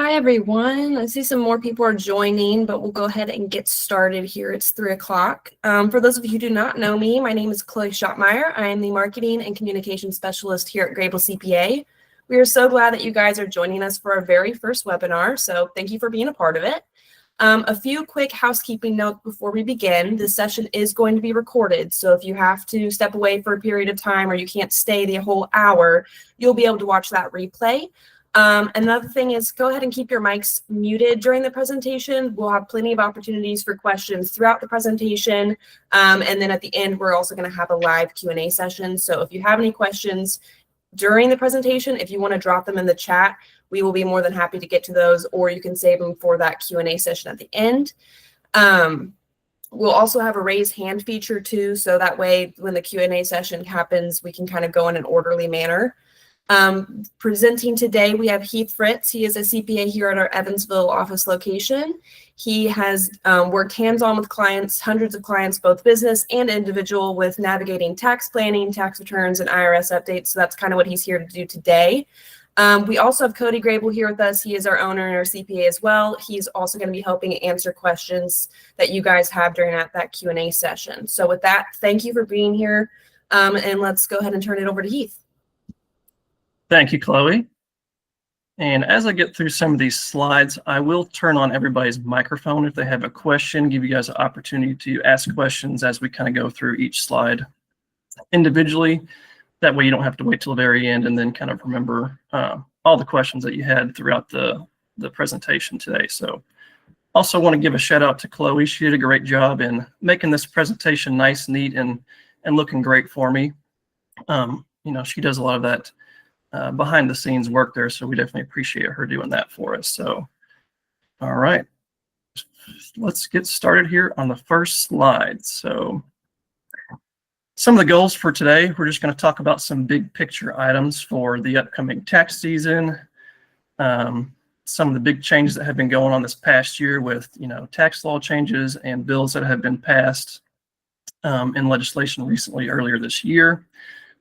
Hi, everyone. I see some more people are joining, but we'll go ahead and get started here. It's 3 o'clock. For those of you who do not know me, my name is Chloe Schottmeyer. I am the Marketing and Communication Specialist here at Grable CPA. We are so glad that you guys are joining us for our very first webinar, so thank you for being a part of it. A few quick housekeeping notes before we begin. This session is going to be recorded, so if you have to step away for a period of time or you can't stay the whole hour, you'll be able to watch that replay. Another thing is go ahead and keep your mics muted during the presentation. We'll have plenty of opportunities for questions throughout the presentation. And then at the end, we're also going to have a live Q&A session. So if you have any questions during the presentation, if you want to drop them in the chat, we will be more than happy to get to those, or you can save them for that Q&A session at the end. We'll also have a raise hand feature too. So that way, when the Q&A session happens, we can kind of go in an orderly manner. Presenting today, we have Heath Fritz. He is a CPA here at our Evansville office location. He has worked hands-on with clients, hundreds of clients, both business and individual, with navigating tax planning, tax returns, and IRS updates. So that's kind of what he's here to do today. We also have Cody Grable here with us. He is our owner and our CPA as well. He's also going to be helping answer questions that you guys have during that Q&A session. So with that, thank you for being here. And let's go ahead and turn it over to Heath. Thank you, Chloe. And as I get through some of these slides, I will turn on everybody's microphone if they have a question, give you guys an opportunity to ask questions as we kind of go through each slide individually. That way you don't have to wait till the very end and then kind of remember all the questions that you had throughout the presentation today. So also want to give a shout out to Chloe. She did a great job in making this presentation nice, neat, and looking great for me. She does a lot of that behind the scenes work there, so we definitely appreciate her doing that for us. So all right, let's get started here on the first slide. So some of the goals for today, we're just going to talk about some big picture items for the upcoming tax season, some of the big changes that have been going on this past year with tax law changes and bills that have been passed in legislation recently earlier this year.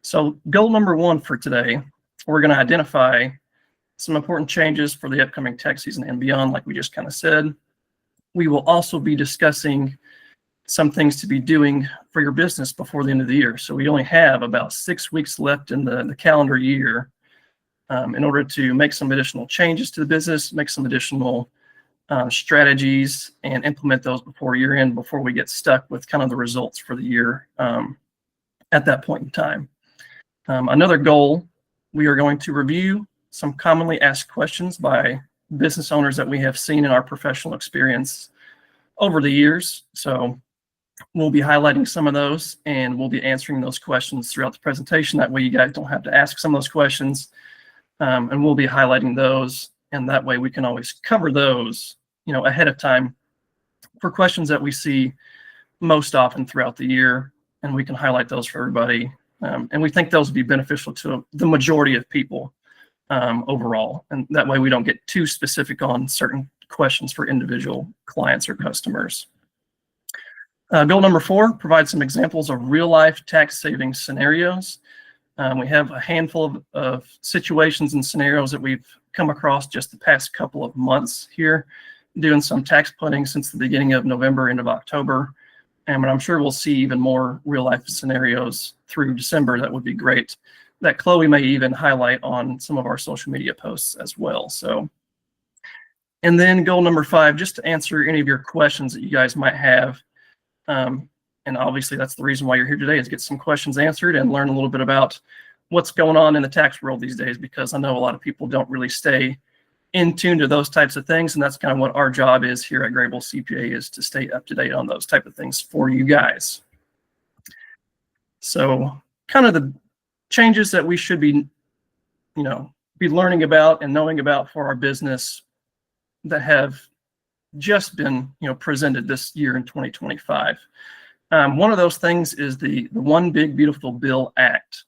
So goal number one for today, we're going to identify some important changes for the upcoming tax season and beyond, like we just kind of said. We will also be discussing some things to be doing for your business before the end of the year. So we only have about 6 weeks left in the calendar year in order to make some additional changes to the business, make some additional strategies, and implement those before year end, before we get stuck with kind of the results for the year at that point in time. Another goal, we are going to review some commonly asked questions by business owners that we have seen in our professional experience over the years. So we'll be highlighting some of those, and we'll be answering those questions throughout the presentation. That way you guys don't have to ask some of those questions, and we'll be highlighting those, and that way we can always cover those ahead of time for questions that we see most often throughout the year, and we can highlight those for everybody. And we think those will be beneficial to the majority of people overall. And that way we don't get too specific on certain questions for individual clients or customers. Goal number 4, provide some examples of real-life tax savings scenarios. We have a handful of situations and scenarios that we've come across just the past couple of months here, doing some tax planning since the beginning of November, end of October. And I'm sure we'll see even more real-life scenarios through December. That would be great. That Chloe may even highlight on some of our social media posts as well. So, and then goal number 5, just to answer any of your questions that you guys might have. And obviously that's the reason why you're here today, is get some questions answered and learn a little bit about what's going on in the tax world these days, because I know a lot of people don't really stay in tune to those types of things, and that's kind of what our job is here at Grable CPA, is to stay up to date on those type of things for you guys. So kind of the changes that we should be learning about and knowing about for our business that have just been presented this year in 2025. One of those things is the One Big Beautiful Bill Act.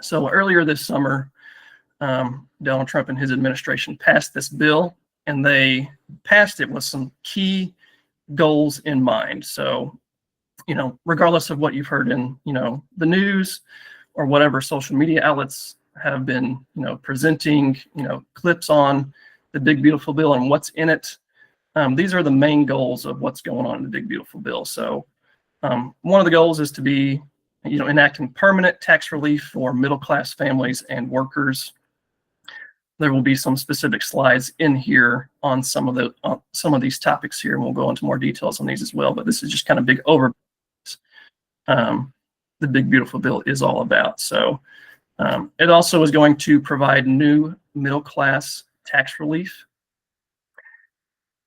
So earlier this summer, Donald Trump and his administration passed this bill, and they passed it with some key goals in mind. So, regardless of what you've heard in, the news or whatever social media outlets have been, presenting, clips on, the Big Beautiful Bill and what's in it. These are the main goals of what's going on in the Big Beautiful Bill. So one of the goals is to be, enacting permanent tax relief for middle-class families and workers. There will be some specific slides in here on some of these topics here, and we'll go into more details on these as well. But this is just kind of big overview. The Big Beautiful Bill is all about. So it also is going to provide new middle-class tax relief,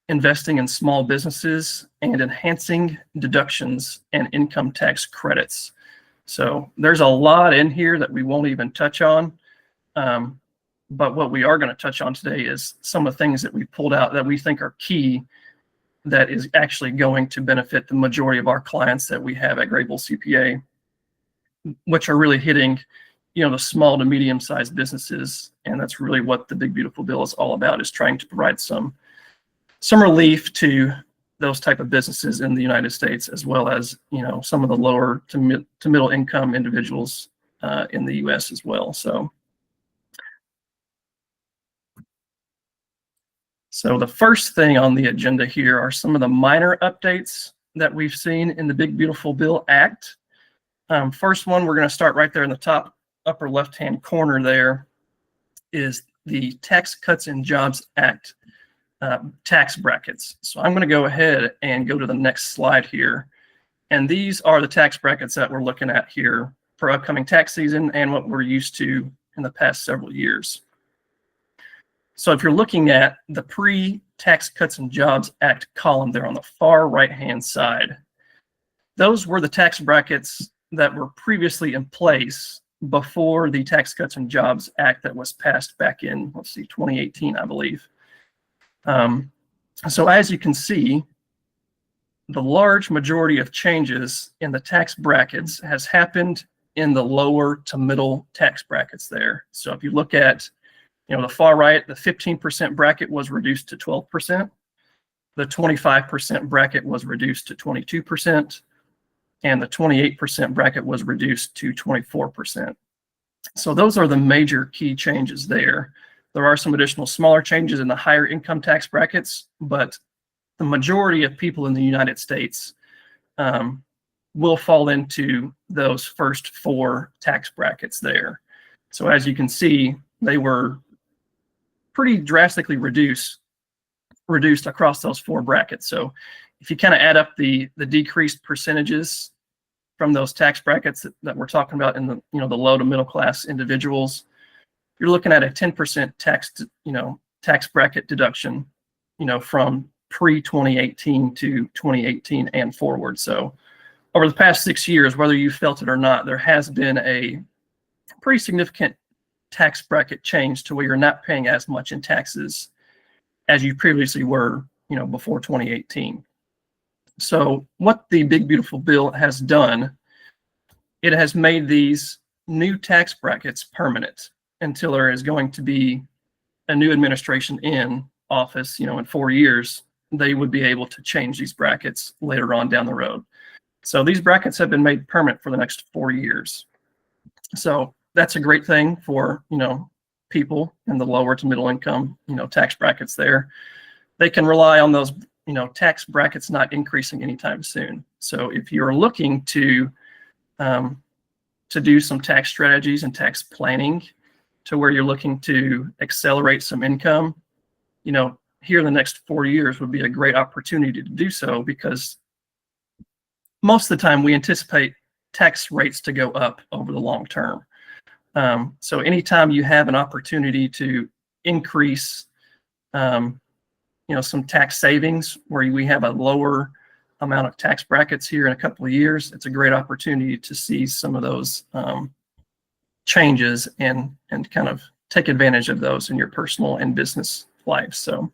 investing in small businesses, and enhancing deductions and income tax credits. So there's a lot in here that we won't even touch on. But what we are going to touch on today is some of the things that we pulled out that we think are key, that is actually going to benefit the majority of our clients that we have at Grable CPA, which are really hitting, the small to medium-sized businesses. And that's really what the Big Beautiful Bill is all about, is trying to provide some relief to those type of businesses in the United States, as well as, some of the lower to middle income individuals in the US as well. So the first thing on the agenda here are some of the minor updates that we've seen in the Big Beautiful Bill Act. First one, we're going to start right there in the top upper left-hand corner there, is the Tax Cuts and Jobs Act tax brackets. So I'm going to go ahead and go to the next slide here. And these are the tax brackets that we're looking at here for upcoming tax season and what we're used to in the past several years. So if you're looking at the pre-Tax Cuts and Jobs Act column there on the far right-hand side, those were the tax brackets that were previously in place before the Tax Cuts and Jobs Act that was passed back in, 2018, I believe. So as you can see, the large majority of changes in the tax brackets has happened in the lower to middle tax brackets there. So if you look at, the far right, the 15% bracket was reduced to 12%. The 25% bracket was reduced to 22%. And the 28% bracket was reduced to 24%. So those are the major key changes there. There are some additional smaller changes in the higher income tax brackets, but the majority of people in the United States will fall into those first four tax brackets there. So as you can see, they were pretty drastically reduced across those four brackets. So if you kind of add up the decreased percentages from those tax brackets that we're talking about in the the low to middle class individuals, you're looking at a 10% tax bracket deduction, from pre-2018 to 2018 and forward. So over the past 6 years, whether you felt it or not, there has been a pretty significant tax bracket change to where you're not paying as much in taxes as you previously were, before 2018. So what the Big Beautiful Bill has done, it has made these new tax brackets permanent until there is going to be a new administration in office, in 4 years. They would be able to change these brackets later on down the road. So these brackets have been made permanent for the next 4 years. So that's a great thing for, people in the lower to middle income, tax brackets there. They can rely on those, tax brackets not increasing anytime soon. So if you're looking to do some tax strategies and tax planning to where you're looking to accelerate some income, here in the next 4 years would be a great opportunity to do so, because most of the time we anticipate tax rates to go up over the long term. So anytime you have an opportunity to increase, some tax savings where we have a lower amount of tax brackets here in a couple of years, it's a great opportunity to see some of those changes and kind of take advantage of those in your personal and business life. So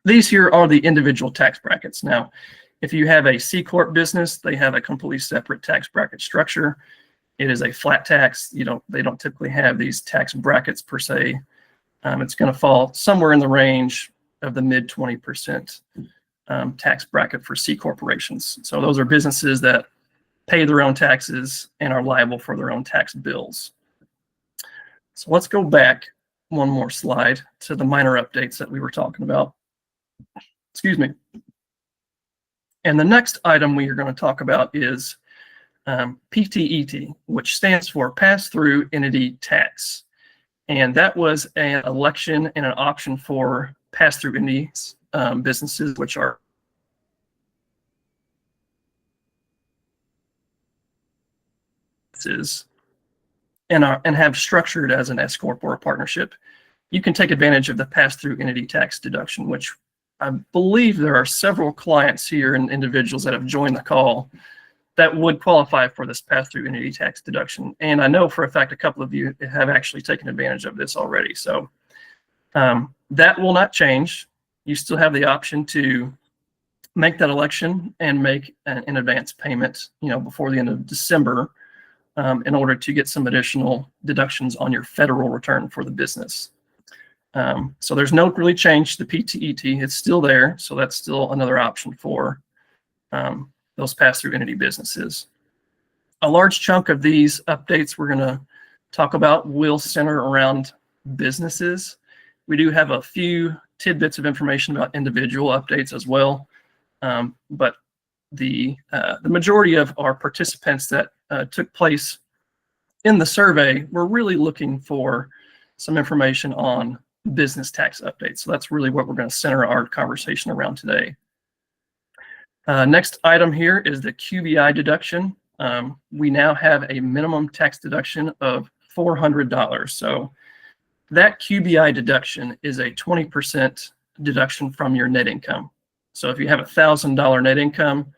these here are the individual tax brackets. Now, if you have a C Corp business, they have a completely separate tax bracket structure. It is a flat tax. They don't typically have these tax brackets per se. It's going to fall somewhere in the range of the mid 20% tax bracket for C corporations. So those are businesses that pay their own taxes and are liable for their own tax bills. So let's go back one more slide to the minor updates that we were talking about. Excuse me. And the next item we are going to talk about is PTET, which stands for Pass-Through Entity Tax. And that was an election and an option for pass-through entities, businesses, which are and have structured as an S corp or a partnership. You can take advantage of the pass-through entity tax deduction, which I believe there are several clients here and individuals that have joined the call that would qualify for this pass-through entity tax deduction. And I know for a fact a couple of you have actually taken advantage of this already. So that will not change. You still have the option to make that election and make an advance payment, before the end of December, in order to get some additional deductions on your federal return for the business. So there's no really change to the PTET. It's still there. So that's still another option for those pass-through entity businesses. A large chunk of these updates we're going to talk about will center around businesses. We do have a few tidbits of information about individual updates as well. But the majority of our participants that took place in the survey were really looking for some information on business tax updates. So that's really what we're going to center our conversation around today. Next item here is the QBI deduction. We now have a minimum tax deduction of $400. So that QBI deduction is a 20% deduction from your net income. So if you have $1,000 net income,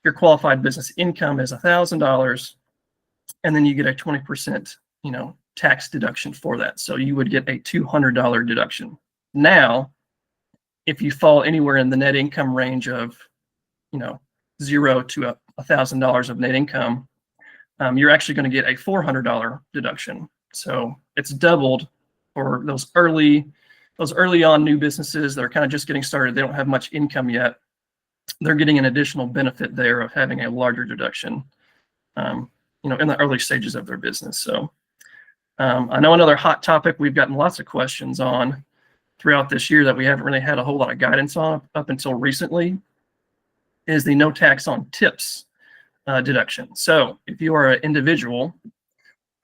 your qualified business income is $1,000, and then you get a 20%, tax deduction for that. So you would get a $200 deduction. Now, if you fall anywhere in the net income range of, $0 to $1,000 of net income, you're actually going to get a $400 deduction. So it's doubled for those early on new businesses that are kind of just getting started. They don't have much income yet. They're getting an additional benefit there of having a larger deduction, in the early stages of their business. So I know another hot topic we've gotten lots of questions on throughout this year that we haven't really had a whole lot of guidance on up until recently is the no tax on tips deduction. So if you are an individual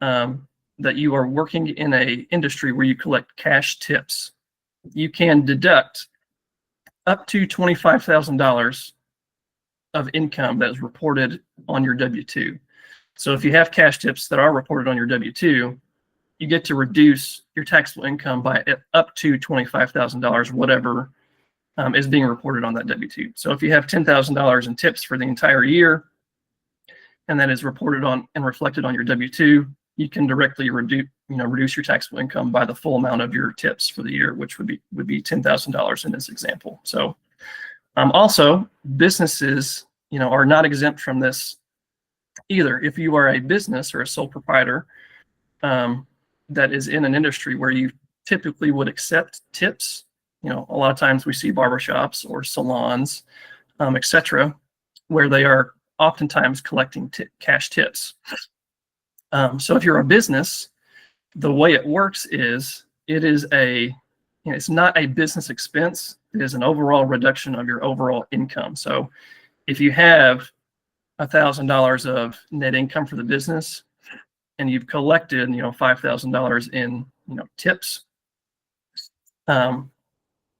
that you are working in a industry where you collect cash tips, you can deduct up to $25,000 of income that is reported on your W-2. So if you have cash tips that are reported on your W-2, you get to reduce your taxable income by up to $25,000, whatever is being reported on that W-2. So if you have $10,000 in tips for the entire year, and that is reported on and reflected on your W-2, you can directly reduce your taxable income by the full amount of your tips for the year, which would be $10,000 in this example. So also businesses, are not exempt from this either. If you are a business or a sole proprietor that is in an industry where you typically would accept tips, a lot of times we see barbershops or salons, etc., where they are oftentimes collecting cash tips. So if you're a business, the way it works is it's not a business expense. It is an overall reduction of your overall income. So if you have $1,000 of net income for the business and you've collected, $5,000 in, tips,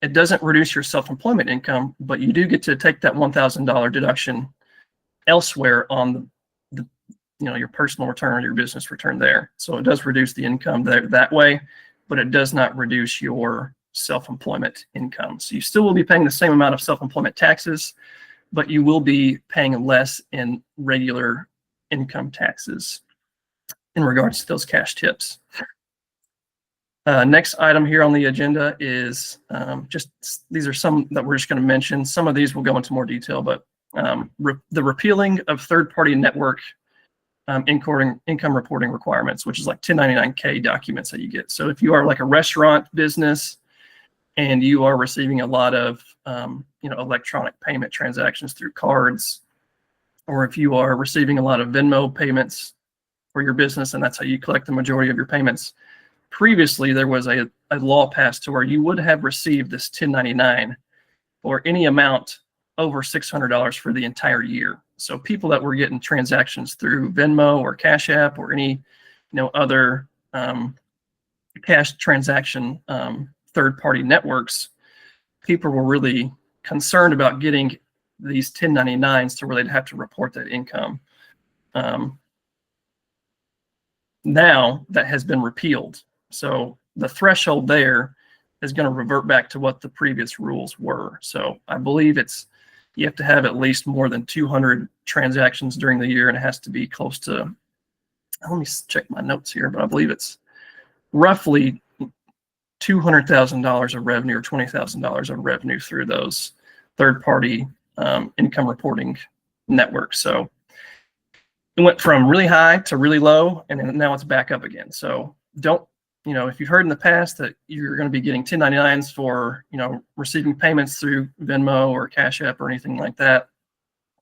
it doesn't reduce your self-employment income, but you do get to take that $1,000 deduction elsewhere on your personal return or your business return there. So it does reduce the income that way, but it does not reduce your self-employment income. So you still will be paying the same amount of self-employment taxes, but you will be paying less in regular income taxes in regards to those cash tips. Next item here on the agenda is these are some that we're just going to mention. Some of these will go into more detail, but the repealing of third-party network income reporting requirements, which is like 1099-K documents that you get. So if you are like a restaurant business and you are receiving a lot of electronic payment transactions through cards, or if you are receiving a lot of Venmo payments for your business and that's how you collect the majority of your payments, previously there was a law passed to where you would have received this 1099 or any amount over $600 for the entire year. So people that were getting transactions through Venmo or Cash App or any other cash transaction third-party networks, people were really concerned about getting these 1099s to where they'd have to report that income. Now that has been repealed. So the threshold there is going to revert back to what the previous rules were. So I believe you have to have at least more than 200 transactions during the year, and it has to be close to, let me check my notes here, but I believe it's roughly $200,000 of revenue or $20,000 of revenue through those third-party income reporting networks. So it went from really high to really low, and now it's back up again. So if you've heard in the past that you're going to be getting 1099s for, receiving payments through Venmo or Cash App or anything like that,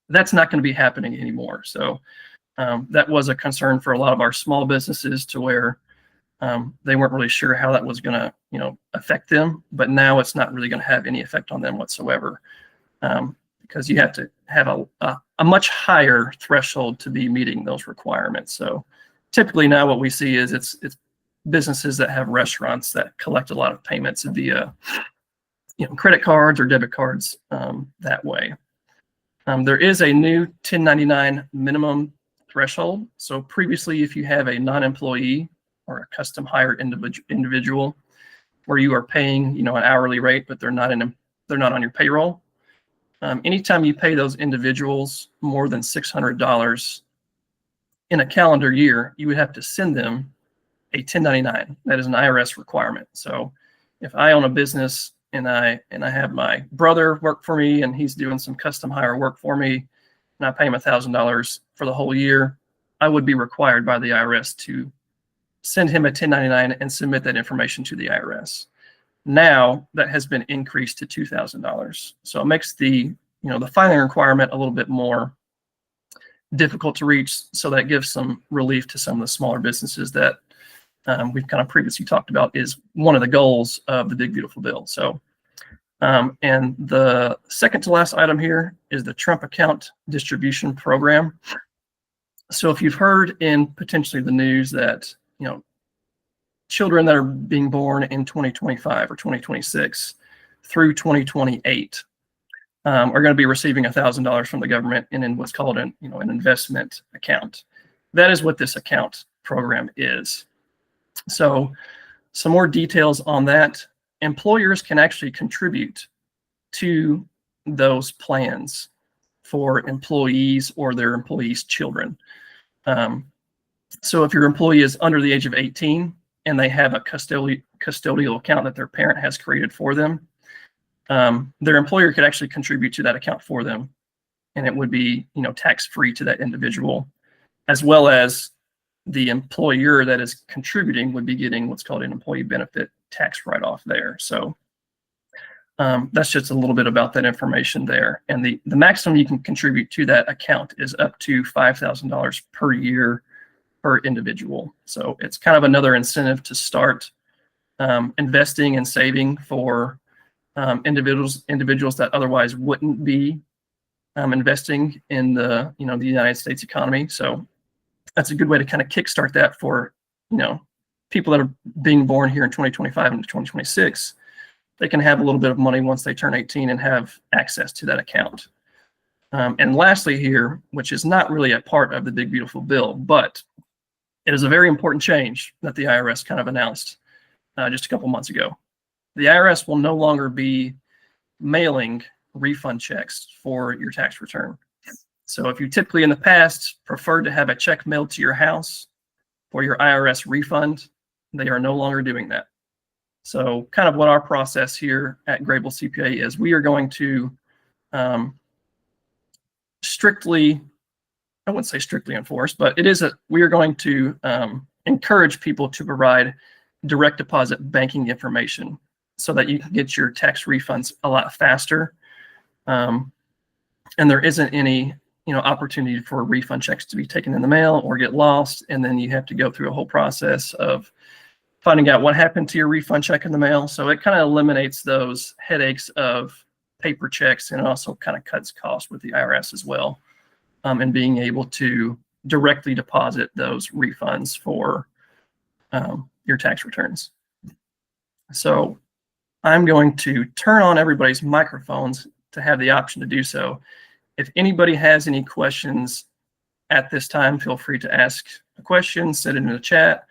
that's not going to be happening anymore. So that was a concern for a lot of our small businesses to where they weren't really sure how that was going to, affect them. But now it's not really going to have any effect on them whatsoever, because you have to have a much higher threshold to be meeting those requirements. So typically now what we see is it's businesses that have restaurants that collect a lot of payments via credit cards or debit cards that way. There is a new 1099 minimum threshold. So previously, if you have a non-employee or a custom hired individual where you are paying an hourly rate, but they're not on your payroll, anytime you pay those individuals more than $600 in a calendar year, you would have to send them a 1099. That is an IRS requirement. So if I own a business and I have my brother work for me and he's doing some custom hire work for me and I pay him $1,000 for the whole year, I would be required by the IRS to send him a 1099 and submit that information to the IRS. Now that has been increased to $2,000. So it makes the filing requirement a little bit more difficult to reach. So that gives some relief to some of the smaller businesses that we've kind of previously talked about is one of the goals of the Big Beautiful Bill. So, and the second to last item here is the Trump Account Distribution Program. So if you've heard in potentially the news that, children that are being born in 2025 or 2026 through 2028 are going to be receiving $1,000 from the government in what's called an investment account. That is what this account program is. So some more details on that. Employers can actually contribute to those plans for employees or their employees' children. So if your employee is under the age of 18 and they have a custodial account that their parent has created for them, their employer could actually contribute to that account for them, and it would be tax-free to that individual, as well as the employer that is contributing would be getting what's called an employee benefit tax write-off there. So that's just a little bit about that information there. And the maximum you can contribute to that account is up to $5,000 per year per individual. So it's kind of another incentive to start investing and saving for individuals that otherwise wouldn't be investing in the the United States economy. So that's a good way to kind of kickstart that for people that are being born here in 2025 and 2026. They can have a little bit of money once they turn 18 and have access to that account. And lastly here, which is not really a part of the Big Beautiful Bill, but it is a very important change that the IRS kind of announced just a couple months ago. The IRS will no longer be mailing refund checks for your tax return. So if you typically in the past preferred to have a check mailed to your house for your IRS refund, they are no longer doing that. So kind of what our process here at Grable CPA is, we are going to strictly, I wouldn't say strictly enforce, but we are going to encourage people to provide direct deposit banking information so that you can get your tax refunds a lot faster. And there isn't any opportunity for refund checks to be taken in the mail or get lost, and then you have to go through a whole process of finding out what happened to your refund check in the mail. So it kind of eliminates those headaches of paper checks, and also kind of cuts costs with the IRS as well, and being able to directly deposit those refunds for your tax returns. So I'm going to turn on everybody's microphones to have the option to do so. If anybody has any questions at this time, feel free to ask a question, send it in the chat,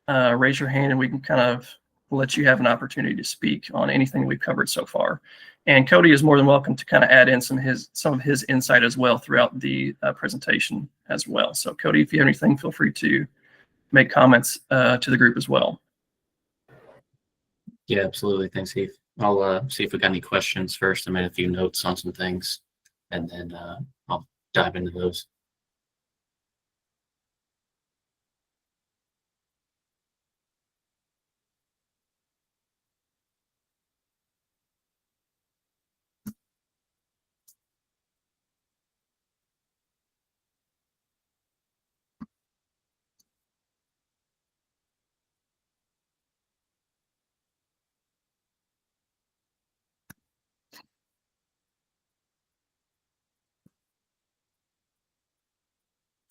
raise your hand, and we can kind of let you have an opportunity to speak on anything we've covered so far. And Cody is more than welcome to kind of add in some of his insight as well throughout the presentation as well. So Cody, if you have anything, feel free to make comments to the group as well. Yeah, absolutely. Thanks, Heath. I'll see if we got any questions first. I made a few notes on some things, and then I'll dive into those.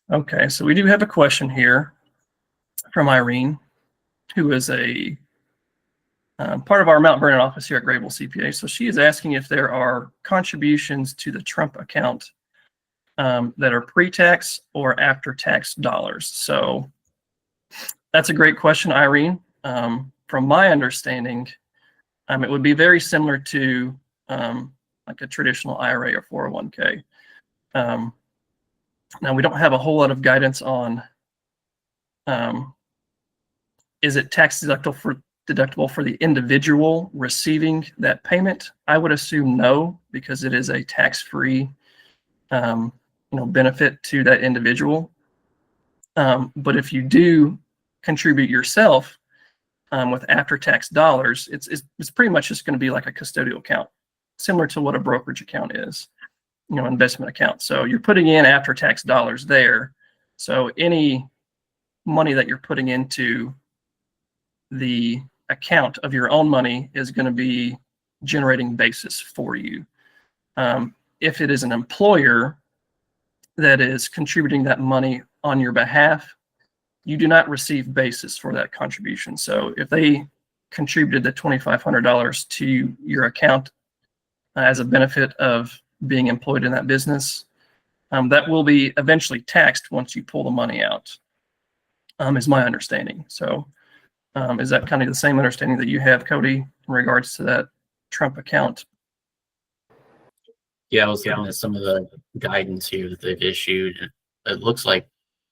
Okay, so we do have a question here from Irene, who is a part of our Mount Vernon office here at Grable CPA. So she is asking if there are contributions to the Trump account that are pre-tax or after-tax dollars. So that's a great question, Irene. From my understanding, it would be very similar to like a traditional IRA or 401k. Now, we don't have a whole lot of guidance on is it tax deductible for the individual receiving that payment? I would assume no, because it is a tax-free benefit to that individual. But if you do contribute yourself with after-tax dollars, it's pretty much just going to be like a custodial account, similar to what a brokerage account is, investment account. So you're putting in after-tax dollars there. So any money that you're putting into the account of your own money is going to be generating basis for you. If it is an employer that is contributing that money on your behalf, you do not receive basis for that contribution. So if they contributed the $2,500 to your account as a benefit of being employed in that business, that will be eventually taxed once you pull the money out, is my understanding. So is that kind of the same understanding that you have, Cody, in regards to that Trump account? Yeah, I was looking at some of the guidance here that they've issued. It looks like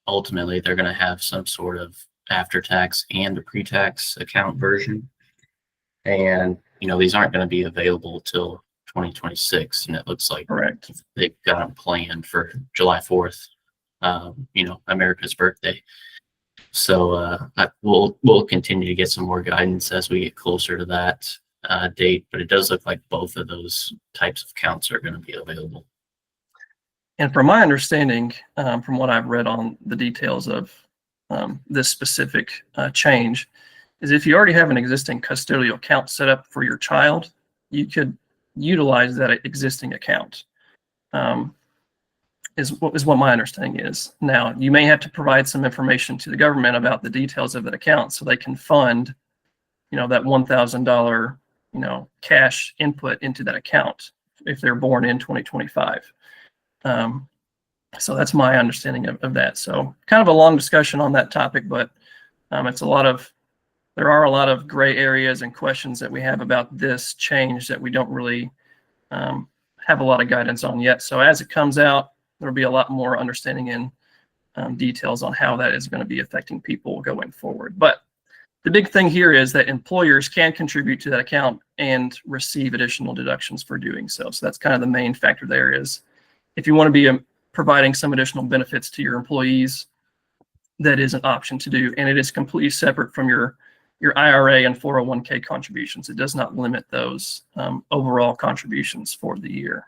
ultimately they're going to have some sort of after-tax and a pre-tax account version. And, these aren't going to be available till 2026. And it looks like Correct. They've got them planned for July 4th, America's birthday. So we'll continue to get some more guidance as we get closer to that date, but it does look like both of those types of accounts are going to be available. And from my understanding, from what I've read on the details of this specific change, is if you already have an existing custodial account set up for your child, you could utilize that existing account. Is what my understanding is. Now, you may have to provide some information to the government about the details of that account so they can fund, that $1,000, cash input into that account if they're born in 2025. So that's my understanding of that. So kind of a long discussion on that topic, but there are a lot of gray areas and questions that we have about this change that we don't really have a lot of guidance on yet. So as it comes out, there'll be a lot more understanding and details on how that is going to be affecting people going forward. But the big thing here is that employers can contribute to that account and receive additional deductions for doing so. So that's kind of the main factor there is if you want to be providing some additional benefits to your employees, that is an option to do. And it is completely separate from your IRA and 401k contributions. It does not limit those overall contributions for the year.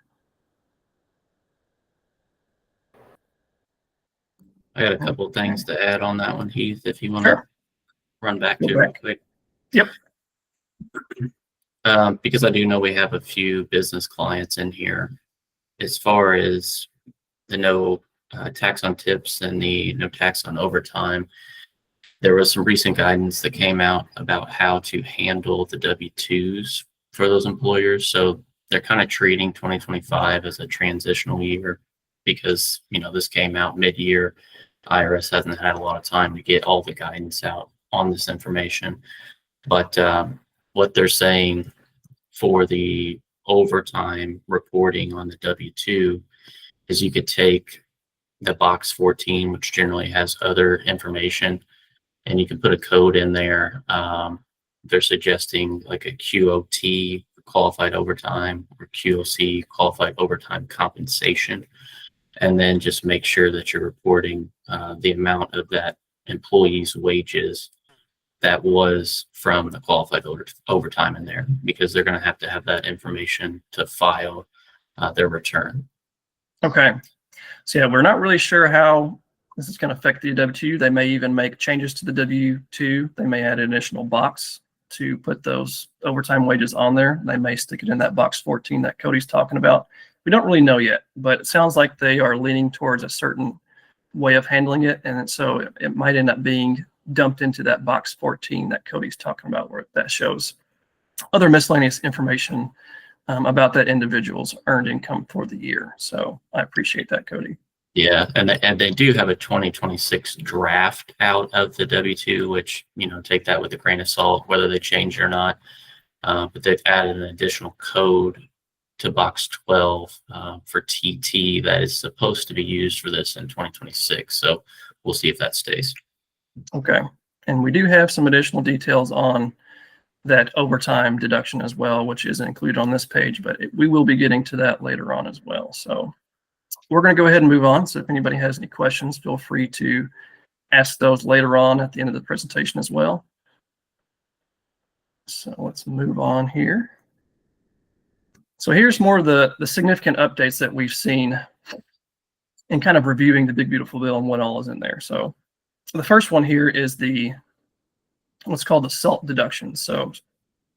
I got a couple of things to add on that one, Heath, if you want Sure. run back Go to back. real quick? Yep. Because I do know we have a few business clients in here. As far as the no tax on tips and the no tax on overtime, there was some recent guidance that came out about how to handle the W-2s for those employers. So they're kind of treating 2025 as a transitional year because, this came out mid-year. IRS hasn't had a lot of time to get all the guidance out on this information. But what they're saying for the overtime reporting on the W-2 is you could take the box 14, which generally has other information, and you can put a code in there. They're suggesting like a QOT, qualified overtime, or QOC, qualified overtime compensation, and then just make sure that you're reporting the amount of that employee's wages that was from the qualified overtime in there, because they're going to have that information to file their return. Okay. So yeah, we're not really sure how this is going to affect the W-2. They may even make changes to the W-2. They may add an additional box to put those overtime wages on there. They may stick it in that box 14 that Cody's talking about. We don't really know yet, but it sounds like they are leaning towards a certain way of handling it. And so it might end up being dumped into that box 14 that Cody's talking about, where that shows other miscellaneous information about that individual's earned income for the year. So I appreciate that, Cody. Yeah, and they do have a 2026 draft out of the W-2, which, take that with a grain of salt, whether they change it or not. But they've added an additional code to box 12 for TT that is supposed to be used for this in 2026. So we'll see if that stays. Okay. And we do have some additional details on that overtime deduction as well, which isn't included on this page, but we will be getting to that later on as well. So we're going to go ahead and move on. So if anybody has any questions, feel free to ask those later on at the end of the presentation as well. So let's move on here. So here's more of the significant updates that we've seen in kind of reviewing the Big Beautiful Bill and what all is in there. So the first one here is what's called the SALT deduction. So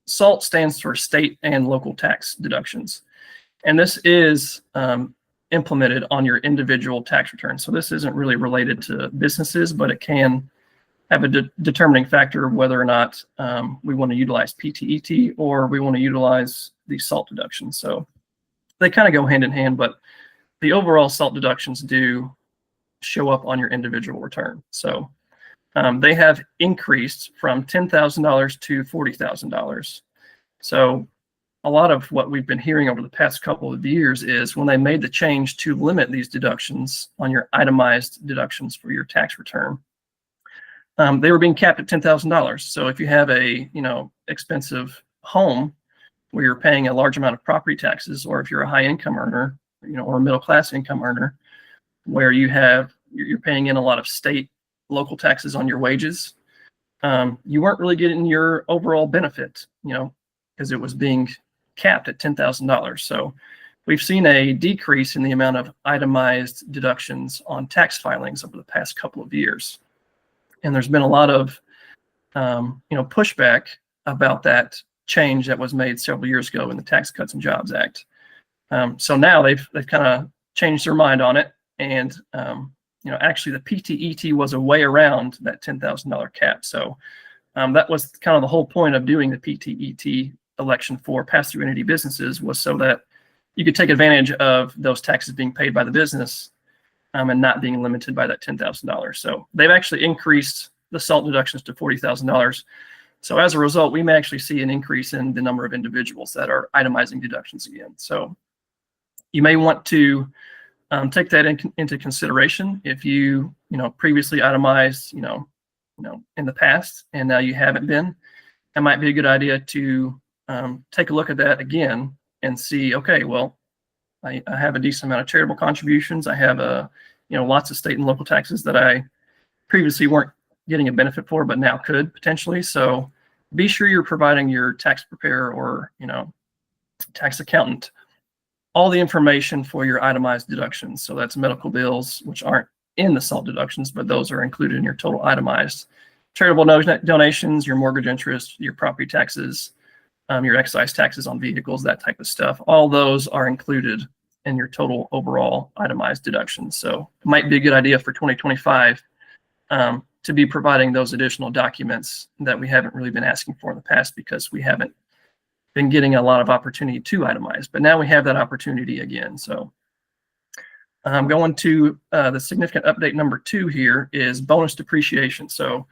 SALT stands for state and local tax deductions. And this is implemented on your individual tax return. So this isn't really related to businesses, but it can have a determining factor of whether or not we want to utilize PTET or we want to utilize the SALT deduction. So they kind of go hand in hand, but the overall SALT deductions do show up on your individual return. So they have increased from $10,000 to $40,000. So a lot of what we've been hearing over the past couple of years is when they made the change to limit these deductions on your itemized deductions for your tax return, they were being capped at $10,000. So if you have a expensive home where you're paying a large amount of property taxes, or if you're a high income earner, or a middle class income earner, where you're paying in a lot of state, local taxes on your wages, you weren't really getting your overall benefit, because it was being capped at $10,000. So we've seen a decrease in the amount of itemized deductions on tax filings over the past couple of years. And there's been a lot of, pushback about that change that was made several years ago in the Tax Cuts and Jobs Act. So now they've kind of changed their mind on it. And, actually the PTET was a way around that $10,000 cap. So that was kind of the whole point of doing the PTET election for pass-through entity businesses, was so that you could take advantage of those taxes being paid by the business and not being limited by that $10,000. So they've actually increased the SALT deductions to $40,000. So as a result, we may actually see an increase in the number of individuals that are itemizing deductions again. So you may want to take that into consideration if you previously itemized in the past and now you haven't been. It might be a good idea to take a look at that again and see, okay, well, I have a decent amount of charitable contributions. I have lots of state and local taxes that I previously weren't getting a benefit for, but now could potentially. So be sure you're providing your tax preparer or tax accountant all the information for your itemized deductions. So that's medical bills, which aren't in the SALT deductions, but those are included in your total itemized. charitable donations, your mortgage interest, your property taxes, your excise taxes on vehicles, that type of stuff. All those are included in your total overall itemized deductions. So it might be a good idea for 2025 to be providing those additional documents that we haven't really been asking for in the past because we haven't been getting a lot of opportunity to itemize. But now we have that opportunity again. So going to the significant update number 2 here is bonus depreciation. So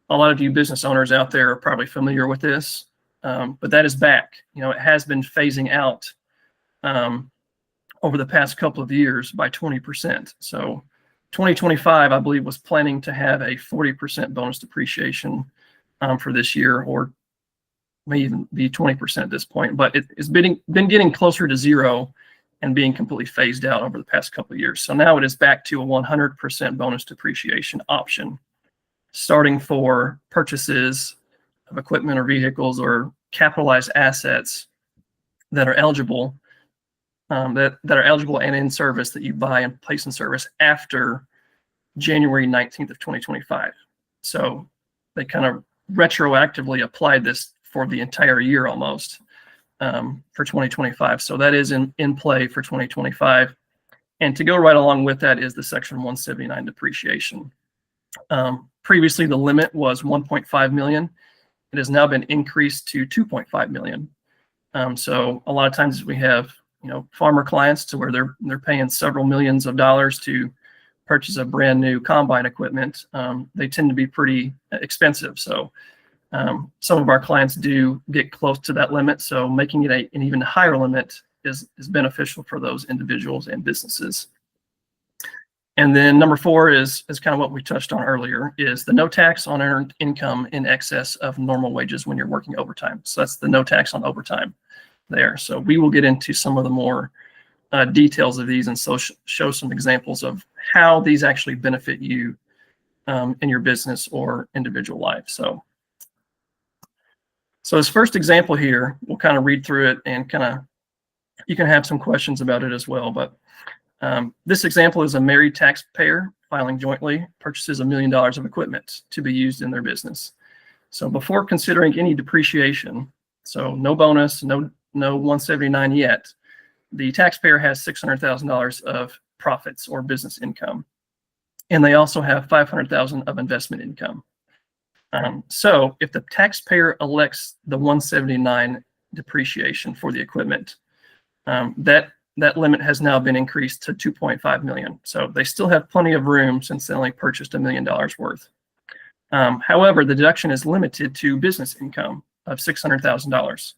a lot of you business owners out there are probably familiar with this, but that is back. It has been phasing out over the past couple of years by 20%. So 2025, I believe, was planning to have a 40% bonus depreciation for this year, or may even be 20% at this point, but it's been getting closer to zero and being completely phased out over the past couple of years. So now it is back to a 100% bonus depreciation option, starting for purchases of equipment or vehicles or capitalized assets that are eligible, that are eligible and in service that you buy and place in service after January 19th of 2025. So they kind of retroactively applied this for the entire year almost for 2025. So that is in play for 2025. And to go right along with that is the Section 179 depreciation. Previously, the limit was 1.5 million. It has now been increased to 2.5 million. So a lot of times we have farmer clients to where they're paying several millions of dollars to purchase a brand new combine equipment. They tend to be pretty expensive. So some of our clients do get close to that limit. So making it an even higher limit is beneficial for those individuals and businesses. And then number 4 is kind of what we touched on earlier, is the no tax on earned income in excess of normal wages when you're working overtime. So that's the no tax on overtime there. So we will get into some of the more details of these and show some examples of how these actually benefit you in your business or individual life. So this first example here, we'll kind of read through it and you can have some questions about it as well. But this example is a married taxpayer filing jointly, purchases $1 million of equipment to be used in their business. So before considering any depreciation, so no bonus, no 179 yet, the taxpayer has $600,000 of profits or business income, and they also have $500,000 of investment income. So if the taxpayer elects the 179 depreciation for the equipment, that limit has now been increased to 2.5 million. So they still have plenty of room since they only purchased $1 million worth. However, the deduction is limited to business income of $600,000.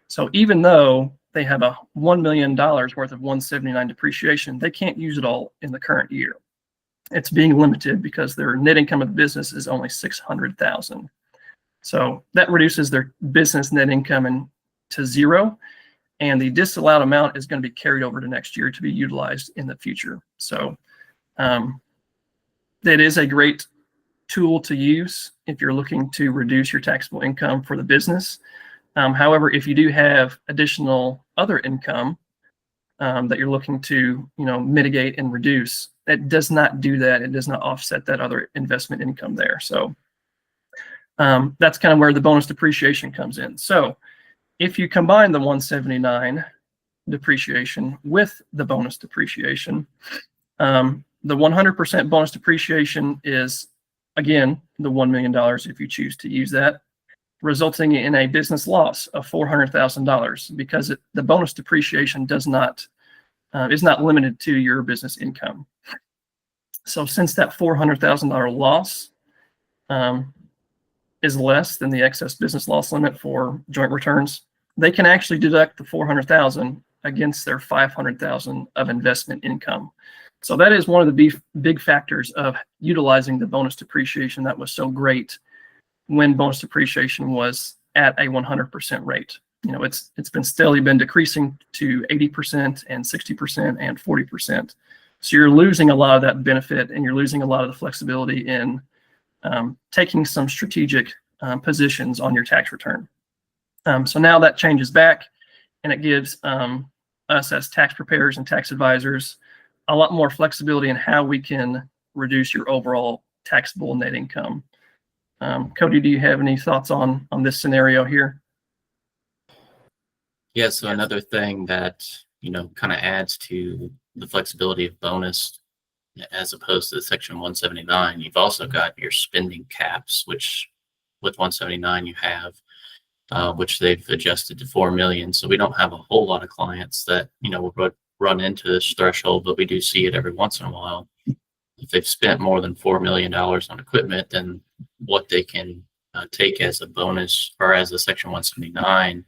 So even though they have a $1 million worth of 179 depreciation, they can't use it all in the current year. It's being limited because their net income of the business is only $600,000. So that reduces their business net income to zero, and the disallowed amount is going to be carried over to next year to be utilized in the future. So that is a great tool to use if you're looking to reduce your taxable income for the business. However, if you do have additional other income that you're looking to mitigate and reduce, it does not do that. It does not offset that other investment income there. So that's kind of where the bonus depreciation comes in. So if you combine the 179 depreciation with the bonus depreciation, the 100% bonus depreciation is, again, the $1 million if you choose to use that, resulting in a business loss of $400,000 because the bonus depreciation is not limited to your business income. So since that $400,000 loss is less than the excess business loss limit for joint returns, they can actually deduct the $400,000 against their $500,000 of investment income. So that is one of the big factors of utilizing the bonus depreciation that was so great when bonus depreciation was at a 100% rate. It's been steadily been decreasing to 80% and 60% and 40%. So you're losing a lot of that benefit, and you're losing a lot of the flexibility in taking some strategic positions on your tax return. So now that changes back, and it gives us as tax preparers and tax advisors a lot more flexibility in how we can reduce your overall taxable net income Cody, do you have any thoughts on this scenario here? Yeah, so another thing that, kind of adds to the flexibility of bonus as opposed to Section 179, you've also got your spending caps, which with 179 you have, which they've adjusted to 4 million. So we don't have a whole lot of clients that, would run into this threshold, but we do see it every once in a while. If they've spent more than $4 million on equipment, then what they can take as a bonus or as a Section 179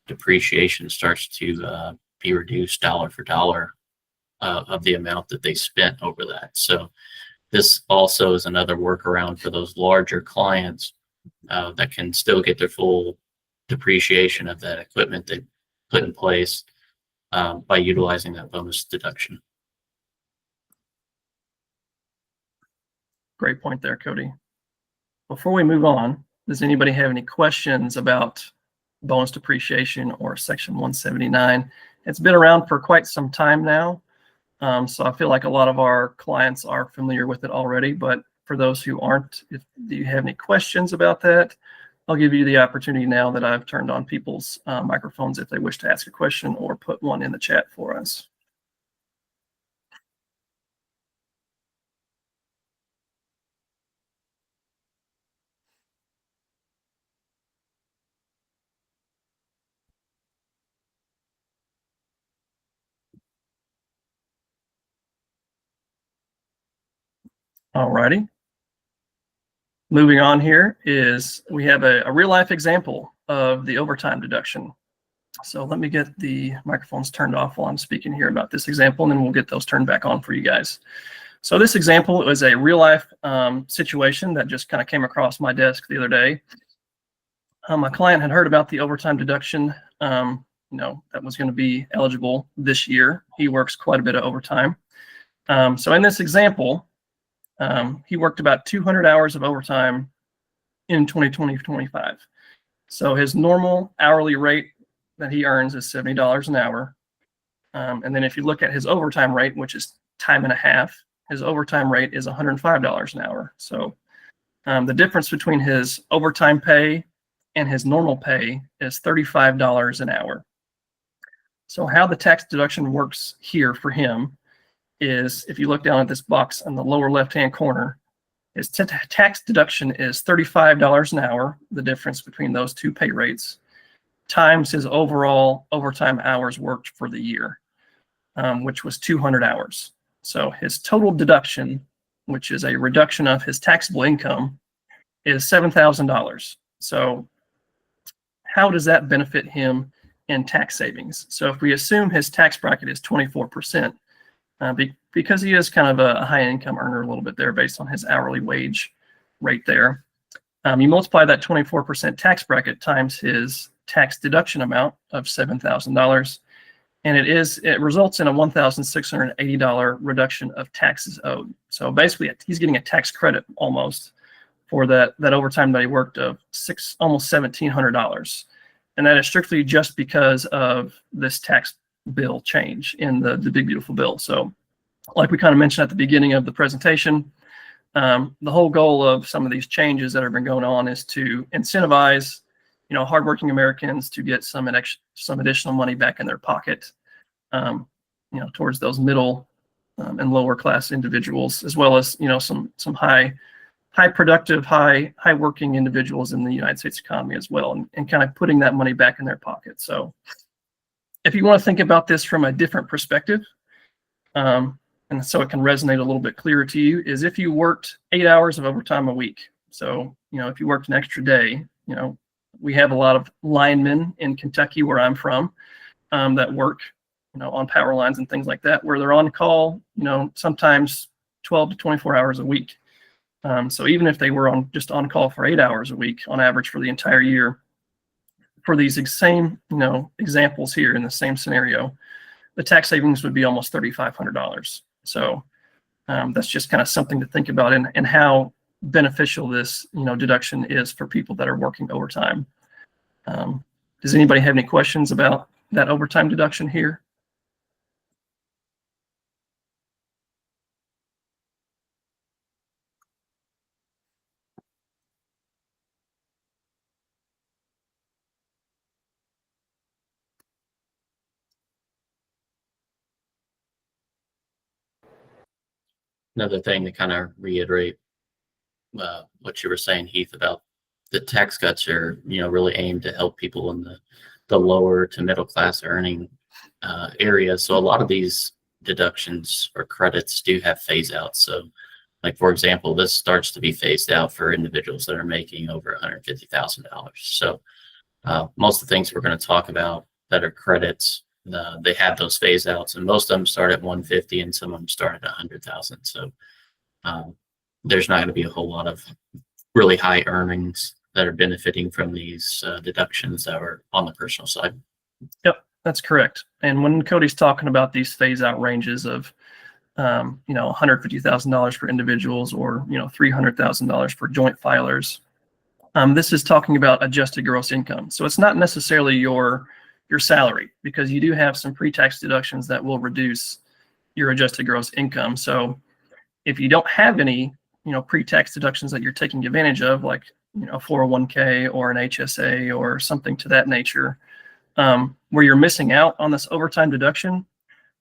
depreciation starts to be reduced dollar for dollar of the amount that they spent over that. So this also is another workaround for those larger clients that can still get their full depreciation of that equipment they put in place by utilizing that bonus deduction. Great point there, Cody. Before we move on, does anybody have any questions about bonus depreciation or Section 179? It's been around for quite some time now, so I feel like a lot of our clients are familiar with it already. But for those who aren't, do you have any questions about that? I'll give you the opportunity now that I've turned on people's microphones if they wish to ask a question or put one in the chat for us. All righty. Moving on here is we have a real life example of the overtime deduction. So let me get the microphones turned off while I'm speaking here about this example, and then we'll get those turned back on for you guys. So this example is a real life situation that just kind of came across my desk the other day. My client had heard about the overtime deduction, that was going to be eligible this year. He works quite a bit of overtime. So in this example, he worked about 200 hours of overtime in 2020-25. So his normal hourly rate that he earns is $70 an hour. And then if you look at his overtime rate, which is time and a half, his overtime rate is $105 an hour. So the difference between his overtime pay and his normal pay is $35 an hour. So how the tax deduction works here for him is, if you look down at this box on the lower left-hand corner, his tax deduction is $35 an hour, the difference between those two pay rates, times his overall overtime hours worked for the year, which was 200 hours. So his total deduction, which is a reduction of his taxable income, is $7,000. So how does that benefit him in tax savings? So if we assume his tax bracket is 24%, because he is kind of a high income earner a little bit there based on his hourly wage rate there, you multiply that 24% tax bracket times his tax deduction amount of $7,000, and it results in a $1,680 reduction of taxes owed. So basically, he's getting a tax credit almost for that overtime that he worked of almost $1,700, and that is strictly just because of this tax bill change in the big beautiful bill. So, like we kind of mentioned at the beginning of the presentation, the whole goal of some of these changes that have been going on is to incentivize, hardworking Americans to get some additional money back in their pocket, towards those middle and lower class individuals, as well as some high productive, high working individuals in the United States economy as well, and kind of putting that money back in their pocket. So if you want to think about this from a different perspective, and so it can resonate a little bit clearer to you, is if you worked 8 hours of overtime a week. So, if you worked an extra day, we have a lot of linemen in Kentucky, where I'm from, that work, on power lines and things like that, where they're on call, sometimes 12 to 24 hours a week. So even if they were just on call for 8 hours a week on average for the entire year, for these same, examples here in the same scenario, the tax savings would be almost $3,500. So that's just kind of something to think about, and how beneficial this, deduction is for people that are working overtime. Does anybody have any questions about that overtime deduction here? Another thing to kind of reiterate what you were saying, Heath, about the tax cuts are, really aimed to help people in the lower to middle class earning area. So a lot of these deductions or credits do have phase outs. So, like for example, this starts to be phased out for individuals that are making over $150,000. So most of the things we're going to talk about that are credits, they have those phase outs, and most of them start at 150, and some of them start at 100,000. So there's not going to be a whole lot of really high earnings that are benefiting from these deductions that are on the personal side. Yep, that's correct. And when Cody's talking about these phase out ranges of, $150,000 for individuals or, $300,000 for joint filers, this is talking about adjusted gross income. So it's not necessarily your salary, because you do have some pre-tax deductions that will reduce your adjusted gross income. So if you don't have any, pre-tax deductions that you're taking advantage of, like, 401k or an HSA or something to that nature, where you're missing out on this overtime deduction,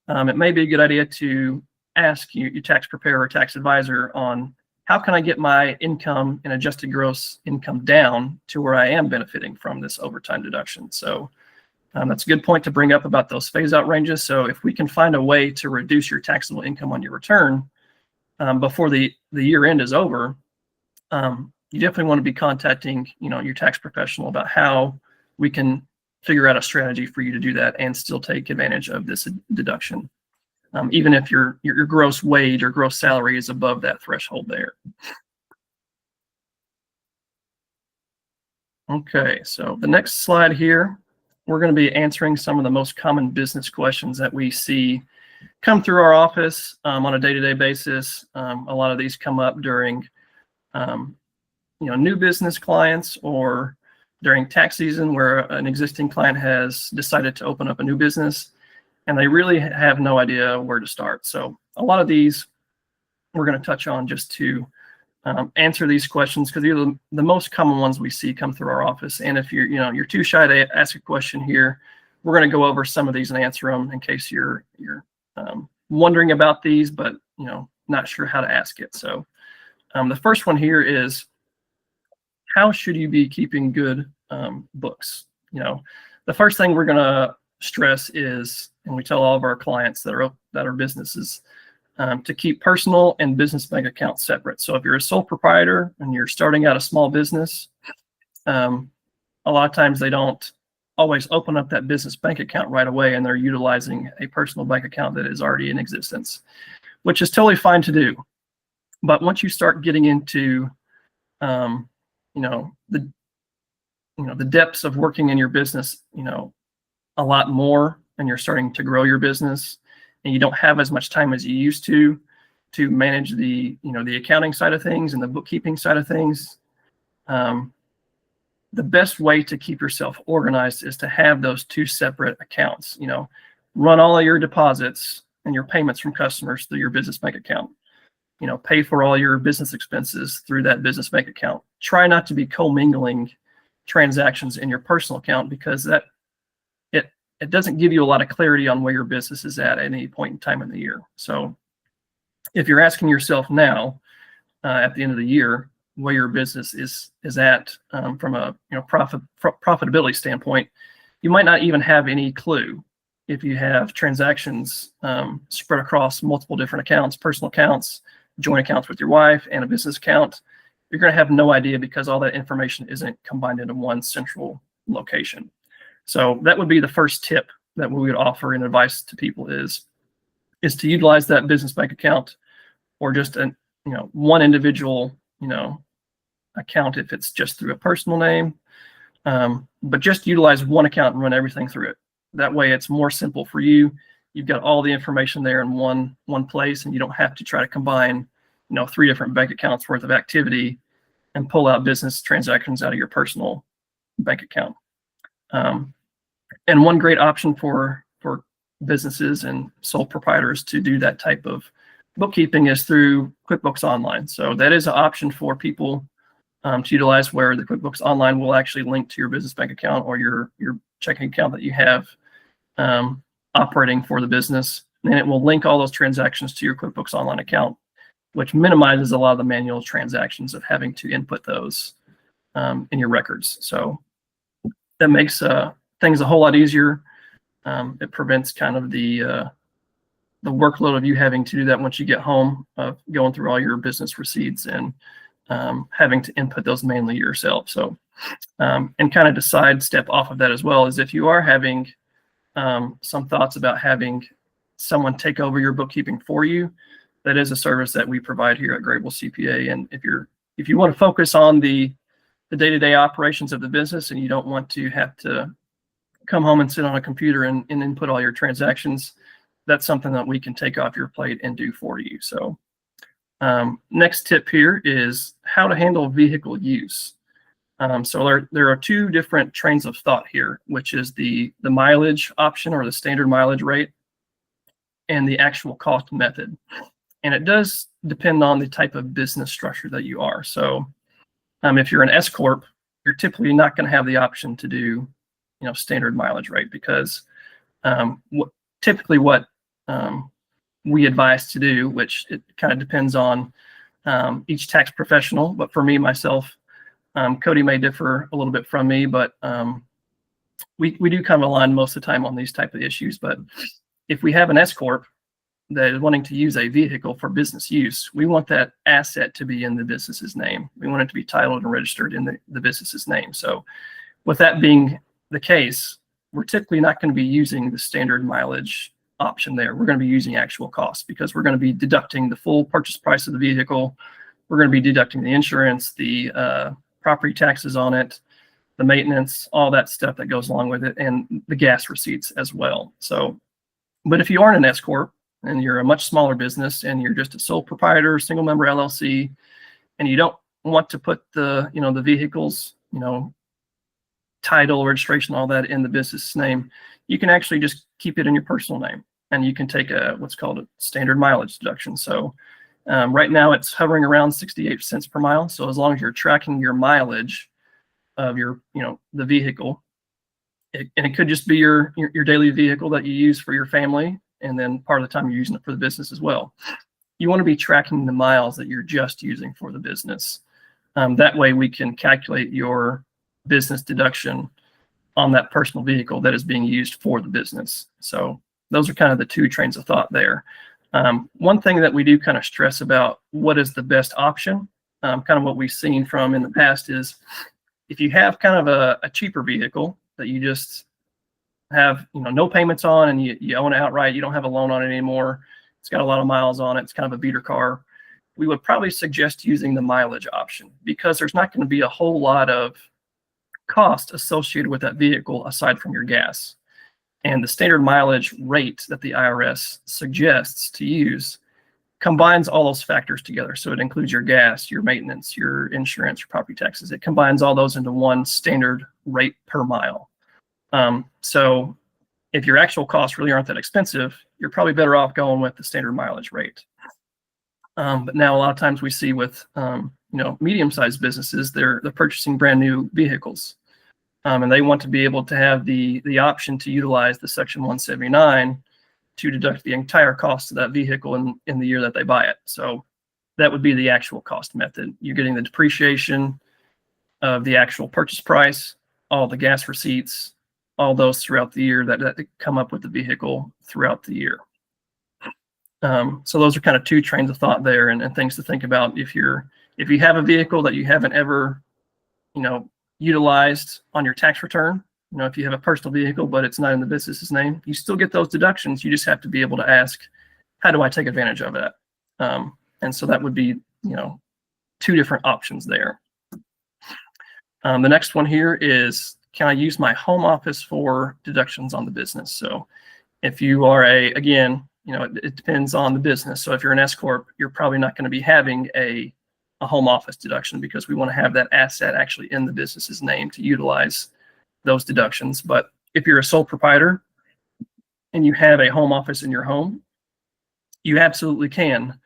it may be a good idea to ask your tax preparer or tax advisor on how can I get my income and adjusted gross income down to where I am benefiting from this overtime deduction. So that's a good point to bring up about those phase out ranges. So if we can find a way to reduce your taxable income on your return before the year end is over, you definitely want to be contacting, your tax professional about how we can figure out a strategy for you to do that and still take advantage of this deduction, even if your gross wage or gross salary is above that threshold there. Okay, so the next slide here, we're going to be answering some of the most common business questions that we see come through our office on a day-to-day basis. A lot of these come up during new business clients or during tax season where an existing client has decided to open up a new business and they really have no idea where to start. So a lot of these we're going to touch on just to answer these questions, because these are the most common ones we see come through our office. And if you're too shy to ask a question here, we're going to go over some of these and answer them in case you're wondering about these, but not sure how to ask it. So the first one here is, how should you be keeping good books? The first thing we're going to stress is, and we tell all of our clients that are businesses, to keep personal and business bank accounts separate. So if you're a sole proprietor and you're starting out a small business, a lot of times they don't always open up that business bank account right away, and they're utilizing a personal bank account that is already in existence, which is totally fine to do. But once you start getting into the depths of working in your business, a lot more, and you're starting to grow your business, and you don't have as much time as you used to manage the accounting side of things and the bookkeeping side of things. The best way to keep yourself organized is to have those two separate accounts. Run all of your deposits and your payments from customers through your business bank account. Pay for all your business expenses through that business bank account. Try not to be commingling transactions in your personal account, because it doesn't give you a lot of clarity on where your business is at any point in time in the year. So if you're asking yourself now, at the end of the year, where your business is at from a profitability standpoint, you might not even have any clue. If you have transactions spread across multiple different accounts, personal accounts, joint accounts with your wife, and a business account, you're going to have no idea, because all that information isn't combined into one central location. So that would be the first tip that we would offer in advice to people is to utilize that business bank account, or just one individual account if it's just through a personal name, but just utilize one account and run everything through it. That way it's more simple for you. You've got all the information there in one place, and you don't have to try to combine 3 different bank accounts worth of activity and pull out business transactions out of your personal bank account. And one great option for businesses and sole proprietors to do that type of bookkeeping is through QuickBooks Online. So that is an option for people to utilize, where the QuickBooks Online will actually link to your business bank account or your checking account that you have operating for the business, and it will link all those transactions to your QuickBooks Online account. which minimizes a lot of the manual transactions of having to input those in your records. So that makes things a whole lot easier. It prevents kind of the workload of you having to do that once you get home, of going through all your business receipts and having to input those manually yourself. So, and kind of to sidestep off of that as well, is if you are having some thoughts about having someone take over your bookkeeping for you, that is a service that we provide here at Grable CPA. And if you want to focus on the day-to-day operations of the business and you don't want to have to come home and sit on a computer and input all your transactions, that's something that we can take off your plate and do for you. So next tip here is how to handle vehicle use. So there are two different trains of thought here, which is the mileage option or the standard mileage rate and the actual cost method. And it does depend on the type of business structure that you are. So if you're an S Corp, you're typically not going to have the option to do, standard mileage rate, because typically what we advise to do, which it kind of depends on each tax professional, but for me, myself, Cody may differ a little bit from me, but we do kind of align most of the time on these type of issues. But if we have an S Corp that is wanting to use a vehicle for business use, we want that asset to be in the business's name. We want it to be titled and registered in the business's name. So with that being the case, we're typically not going to be using the standard mileage option there. We're going to be using actual costs, because we're going to be deducting the full purchase price of the vehicle. We're going to be deducting the insurance, the property taxes on it, the maintenance, all that stuff that goes along with it, and the gas receipts as well. So, but if you aren't an S Corp and you're a much smaller business and you're just a sole proprietor, single member LLC, and you don't want to put the vehicles, title, registration, all that in the business name, you can actually just keep it in your personal name, and you can take what's called a standard mileage deduction. So right now it's hovering around 68 cents per mile. So as long as you're tracking your mileage of your, the vehicle, and it could just be your daily vehicle that you use for your family, and then part of the time you're using it for the business as well. You want to be tracking the miles that you're just using for the business. That way we can calculate your business deduction on that personal vehicle that is being used for the business. So those are kind of the two trains of thought there. One thing that we do kind of stress about what is the best option, kind of what we've seen from in the past, is if you have kind of a cheaper vehicle that you just have no payments on, and you own it outright, you don't have a loan on it anymore, it's got a lot of miles on it, it's kind of a beater car, we would probably suggest using the mileage option, because there's not going to be a whole lot of cost associated with that vehicle aside from your gas. And the standard mileage rate that the IRS suggests to use combines all those factors together. So it includes your gas, your maintenance, your insurance, your property taxes. It combines all those into one standard rate per mile. So if your actual costs really aren't that expensive, you're probably better off going with the standard mileage rate. But now a lot of times we see with medium-sized businesses, they're purchasing brand new vehicles. And they want to be able to have the option to utilize the Section 179 to deduct the entire cost of that vehicle in the year that they buy it. So that would be the actual cost method. You're getting the depreciation of the actual purchase price, all the gas receipts, all those throughout the year that come up with the vehicle throughout the year. So those are kind of two trains of thought there, and things to think about if you have a vehicle that you haven't ever, utilized on your tax return. If you have a personal vehicle, but it's not in the business's name, you still get those deductions. You just have to be able to ask, how do I take advantage of that? And so that would be, two different options there. The next one here is, can I use my home office for deductions on the business? So if you are again, it depends on the business. So if you're an S Corp, you're probably not going to be having a home office deduction, because we want to have that asset actually in the business's name to utilize those deductions. But if you're a sole proprietor and you have a home office in your home, you absolutely can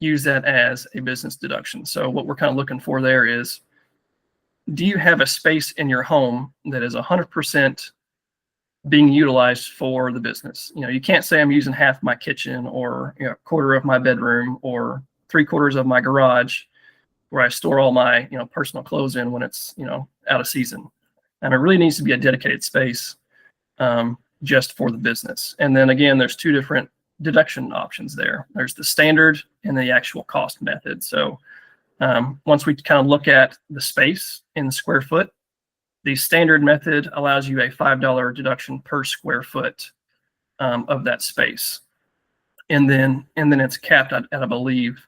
use that as a business deduction. So what we're kind of looking for there is, do you have a space in your home that is 100% being utilized for the business? You can't say I'm using half my kitchen or a quarter of my bedroom or 3/4 of my garage where I store all my, personal clothes in when it's, out of season. And it really needs to be a dedicated space just for the business. And then again, there's two different deduction options there. There's the standard and the actual cost method. So once we kind of look at the space in square foot, the standard method allows you a $5 deduction per square foot of that space. And then it's capped at I believe,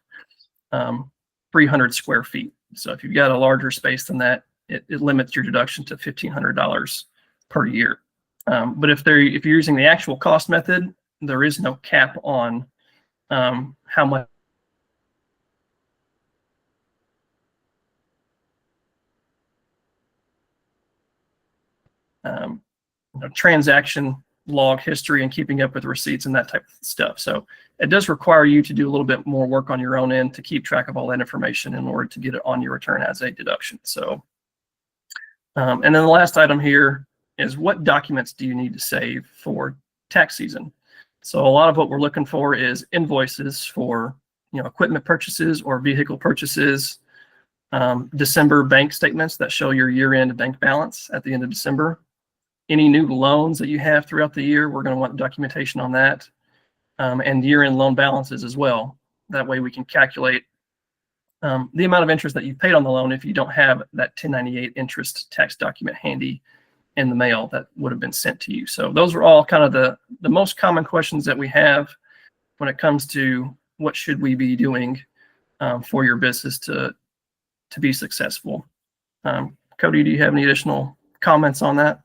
300 square feet. So if you've got a larger space than that, it limits your deduction to $1,500 per year. But if you're using the actual cost method, there is no cap on how much transaction log history and keeping up with receipts and that type of stuff. So it does require you to do a little bit more work on your own end to keep track of all that information in order to get it on your return as a deduction. So, and then the last item here is what documents do you need to save for tax season? So a lot of what we're looking for is invoices for, equipment purchases or vehicle purchases, December bank statements that show your year-end bank balance at the end of December. Any new loans that you have throughout the year, we're going to want documentation on that, and year-end loan balances as well. That way we can calculate the amount of interest that you paid on the loan if you don't have that 1098 interest tax document handy in the mail that would have been sent to you. So those are all kind of the most common questions that we have when it comes to what should we be doing for your business to be successful. Cody, do you have any additional comments on that?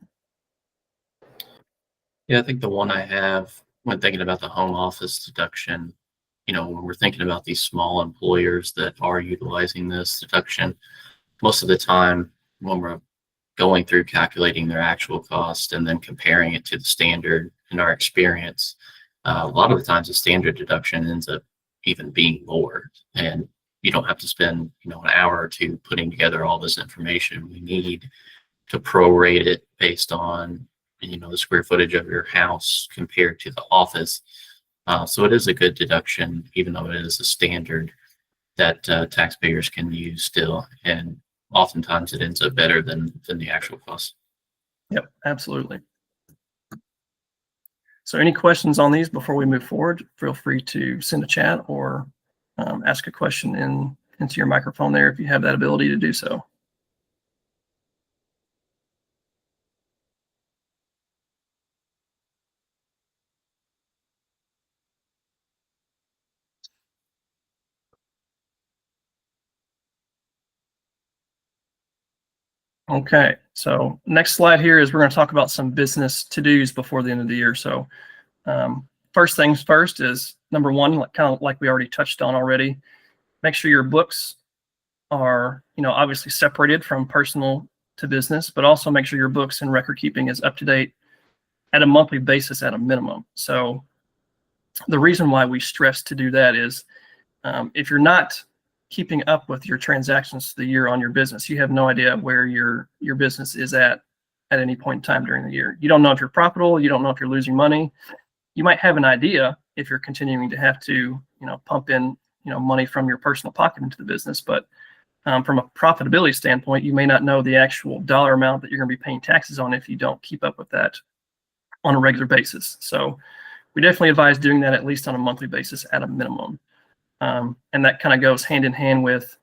Yeah, I think the one I have when thinking about the home office deduction, when we're thinking about these small employers that are utilizing this deduction, most of the time when we're going through calculating their actual cost and then comparing it to the standard, in our experience, a lot of the times the standard deduction ends up even being more, and you don't have to spend an hour or two putting together all this information we need to prorate it based on the square footage of your house compared to the office. So it is a good deduction, even though it is a standard that taxpayers can use still. And oftentimes it ends up better than the actual cost. Yep, absolutely. So any questions on these before we move forward? Feel free to send a chat or ask a question into your microphone there if you have that ability to do so. Okay, so next slide here is we're going to talk about some business to-dos before the end of the year. So first things first is number one, kind of like we already touched on already, make sure your books are, obviously separated from personal to business, but also make sure your books and record keeping is up to date at a monthly basis at a minimum. So the reason why we stress to do that is if you're not keeping up with your transactions for the year on your business, you have no idea where your business is at any point in time during the year. You don't know if you're profitable. You don't know if you're losing money. You might have an idea if you're continuing to have to, pump in, money from your personal pocket into the business. But from a profitability standpoint, you may not know the actual dollar amount that you're going to be paying taxes on if you don't keep up with that on a regular basis. So we definitely advise doing that at least on a monthly basis at a minimum. And that kind of goes hand in hand with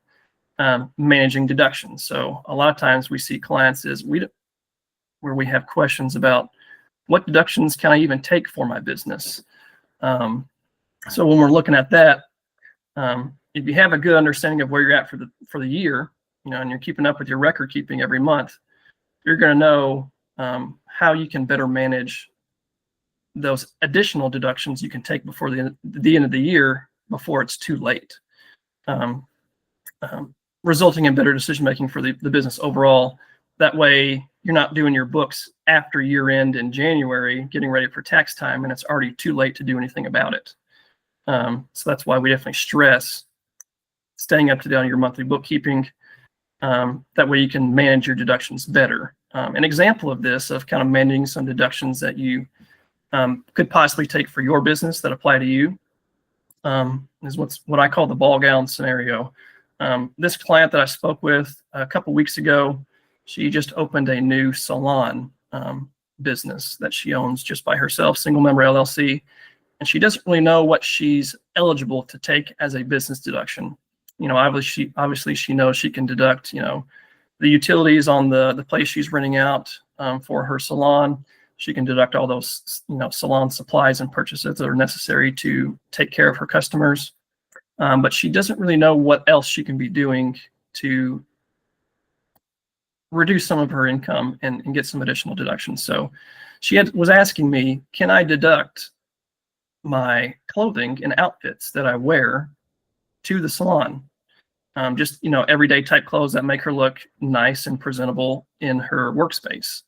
managing deductions. So a lot of times we see clients where we have questions about what deductions can I even take for my business. So when we're looking at that, if you have a good understanding of where you're at for the year, and you're keeping up with your record keeping every month, you're going to know how you can better manage those additional deductions you can take before the end of the year, before it's too late, resulting in better decision making for the business overall. That way you're not doing your books after year end in January, getting ready for tax time, and it's already too late to do anything about it. So that's why we definitely stress staying up to date on your monthly bookkeeping. That way you can manage your deductions better. An example of this, of kind of managing some deductions that you could possibly take for your business that apply to you, is what I call the ball gown scenario. This client that I spoke with a couple weeks ago, she just opened a new salon business that she owns just by herself, single member LLC, and she doesn't really know what she's eligible to take as a business deduction. Obviously she knows she can deduct, the utilities on the place she's renting out for her salon. She can deduct all those, salon supplies and purchases that are necessary to take care of her customers. But she doesn't really know what else she can be doing to reduce some of her income and get some additional deductions. So she was asking me, can I deduct my clothing and outfits that I wear to the salon? Just, everyday type clothes that make her look nice and presentable in her workspace.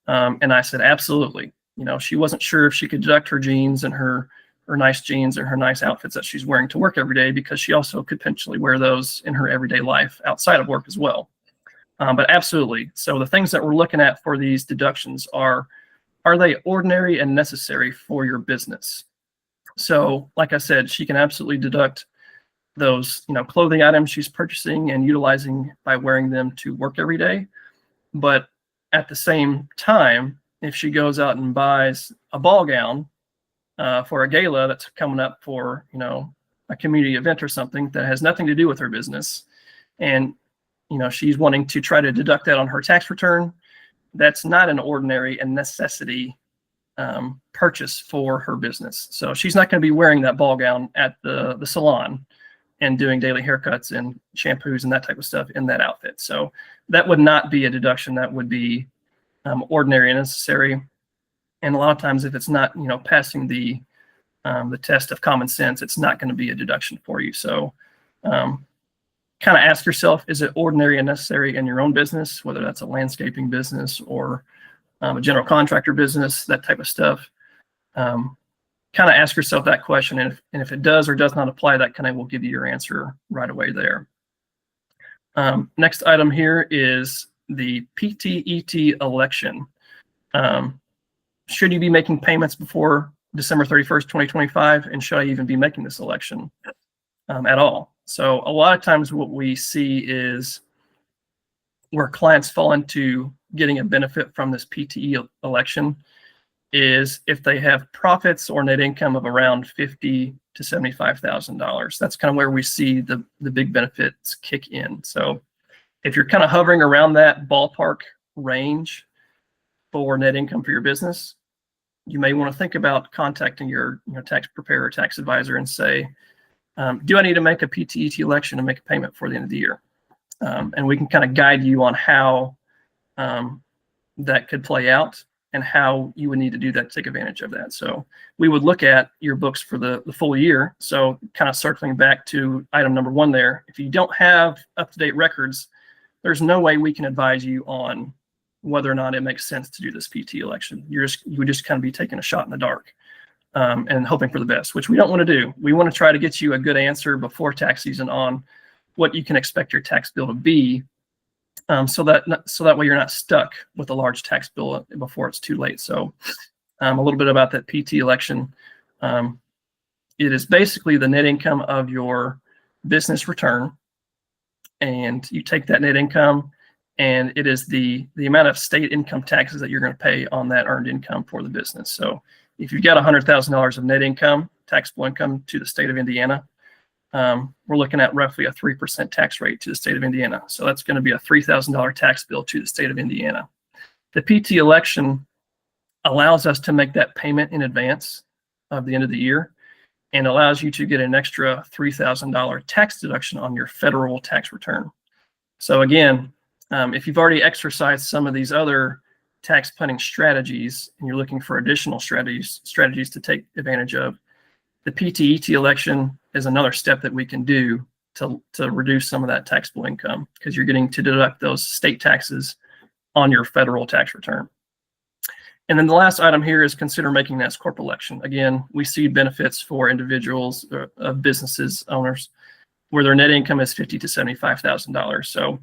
And I said, absolutely. She wasn't sure if she could deduct her jeans and her nice jeans and her nice outfits that she's wearing to work every day, because she also could potentially wear those in her everyday life outside of work as well. But absolutely. So the things that we're looking at for these deductions are they ordinary and necessary for your business? So like I said, she can absolutely deduct those, clothing items she's purchasing and utilizing by wearing them to work every day. But at the same time, if she goes out and buys a ball gown for a gala that's coming up for, a community event or something that has nothing to do with her business, and, she's wanting to try to deduct that on her tax return, that's not an ordinary and necessity purchase for her business. So she's not going to be wearing that ball gown at the salon and doing daily haircuts and shampoos and that type of stuff in that outfit. So that would not be a deduction. That would be ordinary and necessary. And a lot of times, if it's not, passing the test of common sense, it's not going to be a deduction for you. So kind of ask yourself, is it ordinary and necessary in your own business, whether that's a landscaping business or a general contractor business, that type of stuff. Kind of ask yourself that question, and if it does or does not apply, that kind of will give you your answer right away there. Next item here is the PTET election. Should you be making payments before December 31st, 2025, and should I even be making this election at all? So a lot of times what we see is where clients fall into getting a benefit from this PTE election is if they have profits or net income of around $50,000 to $75,000. That's kind of where we see the big benefits kick in. So if you're kind of hovering around that ballpark range for net income for your business, you may want to think about contacting your tax preparer or tax advisor and say, do I need to make a PTET election and make a payment for the end of the year? And we can kind of guide you on how that could play out and how you would need to do that to take advantage of that. So we would look at your books for the full year. So kind of circling back to item number 1 there, if you don't have up-to-date records, there's no way we can advise you on whether or not it makes sense to do this PT election. You would just kind of be taking a shot in the dark and hoping for the best, which we don't want to do. We want to try to get you a good answer before tax season on what you can expect your tax bill to be, so that way you're not stuck with a large tax bill before it's too late. So a little bit about that PT election. It is basically the net income of your business return, and you take that net income, and it is the amount of state income taxes that you're going to pay on that earned income for the business. So if you've got $100,000 of net income, taxable income to the state of Indiana, we're looking at roughly a 3% tax rate to the state of Indiana. So that's going to be a $3,000 tax bill to the state of Indiana. The PT election allows us to make that payment in advance of the end of the year and allows you to get an extra $3,000 tax deduction on your federal tax return. So again, if you've already exercised some of these other tax planning strategies and you're looking for additional strategies to take advantage of, the PTET election is another step that we can do to reduce some of that taxable income, because you're getting to deduct those state taxes on your federal tax return. And then the last item here is consider making an S-Corp election. Again, we see benefits for individuals, businesses, owners, where their net income is $50,000 to $75,000. So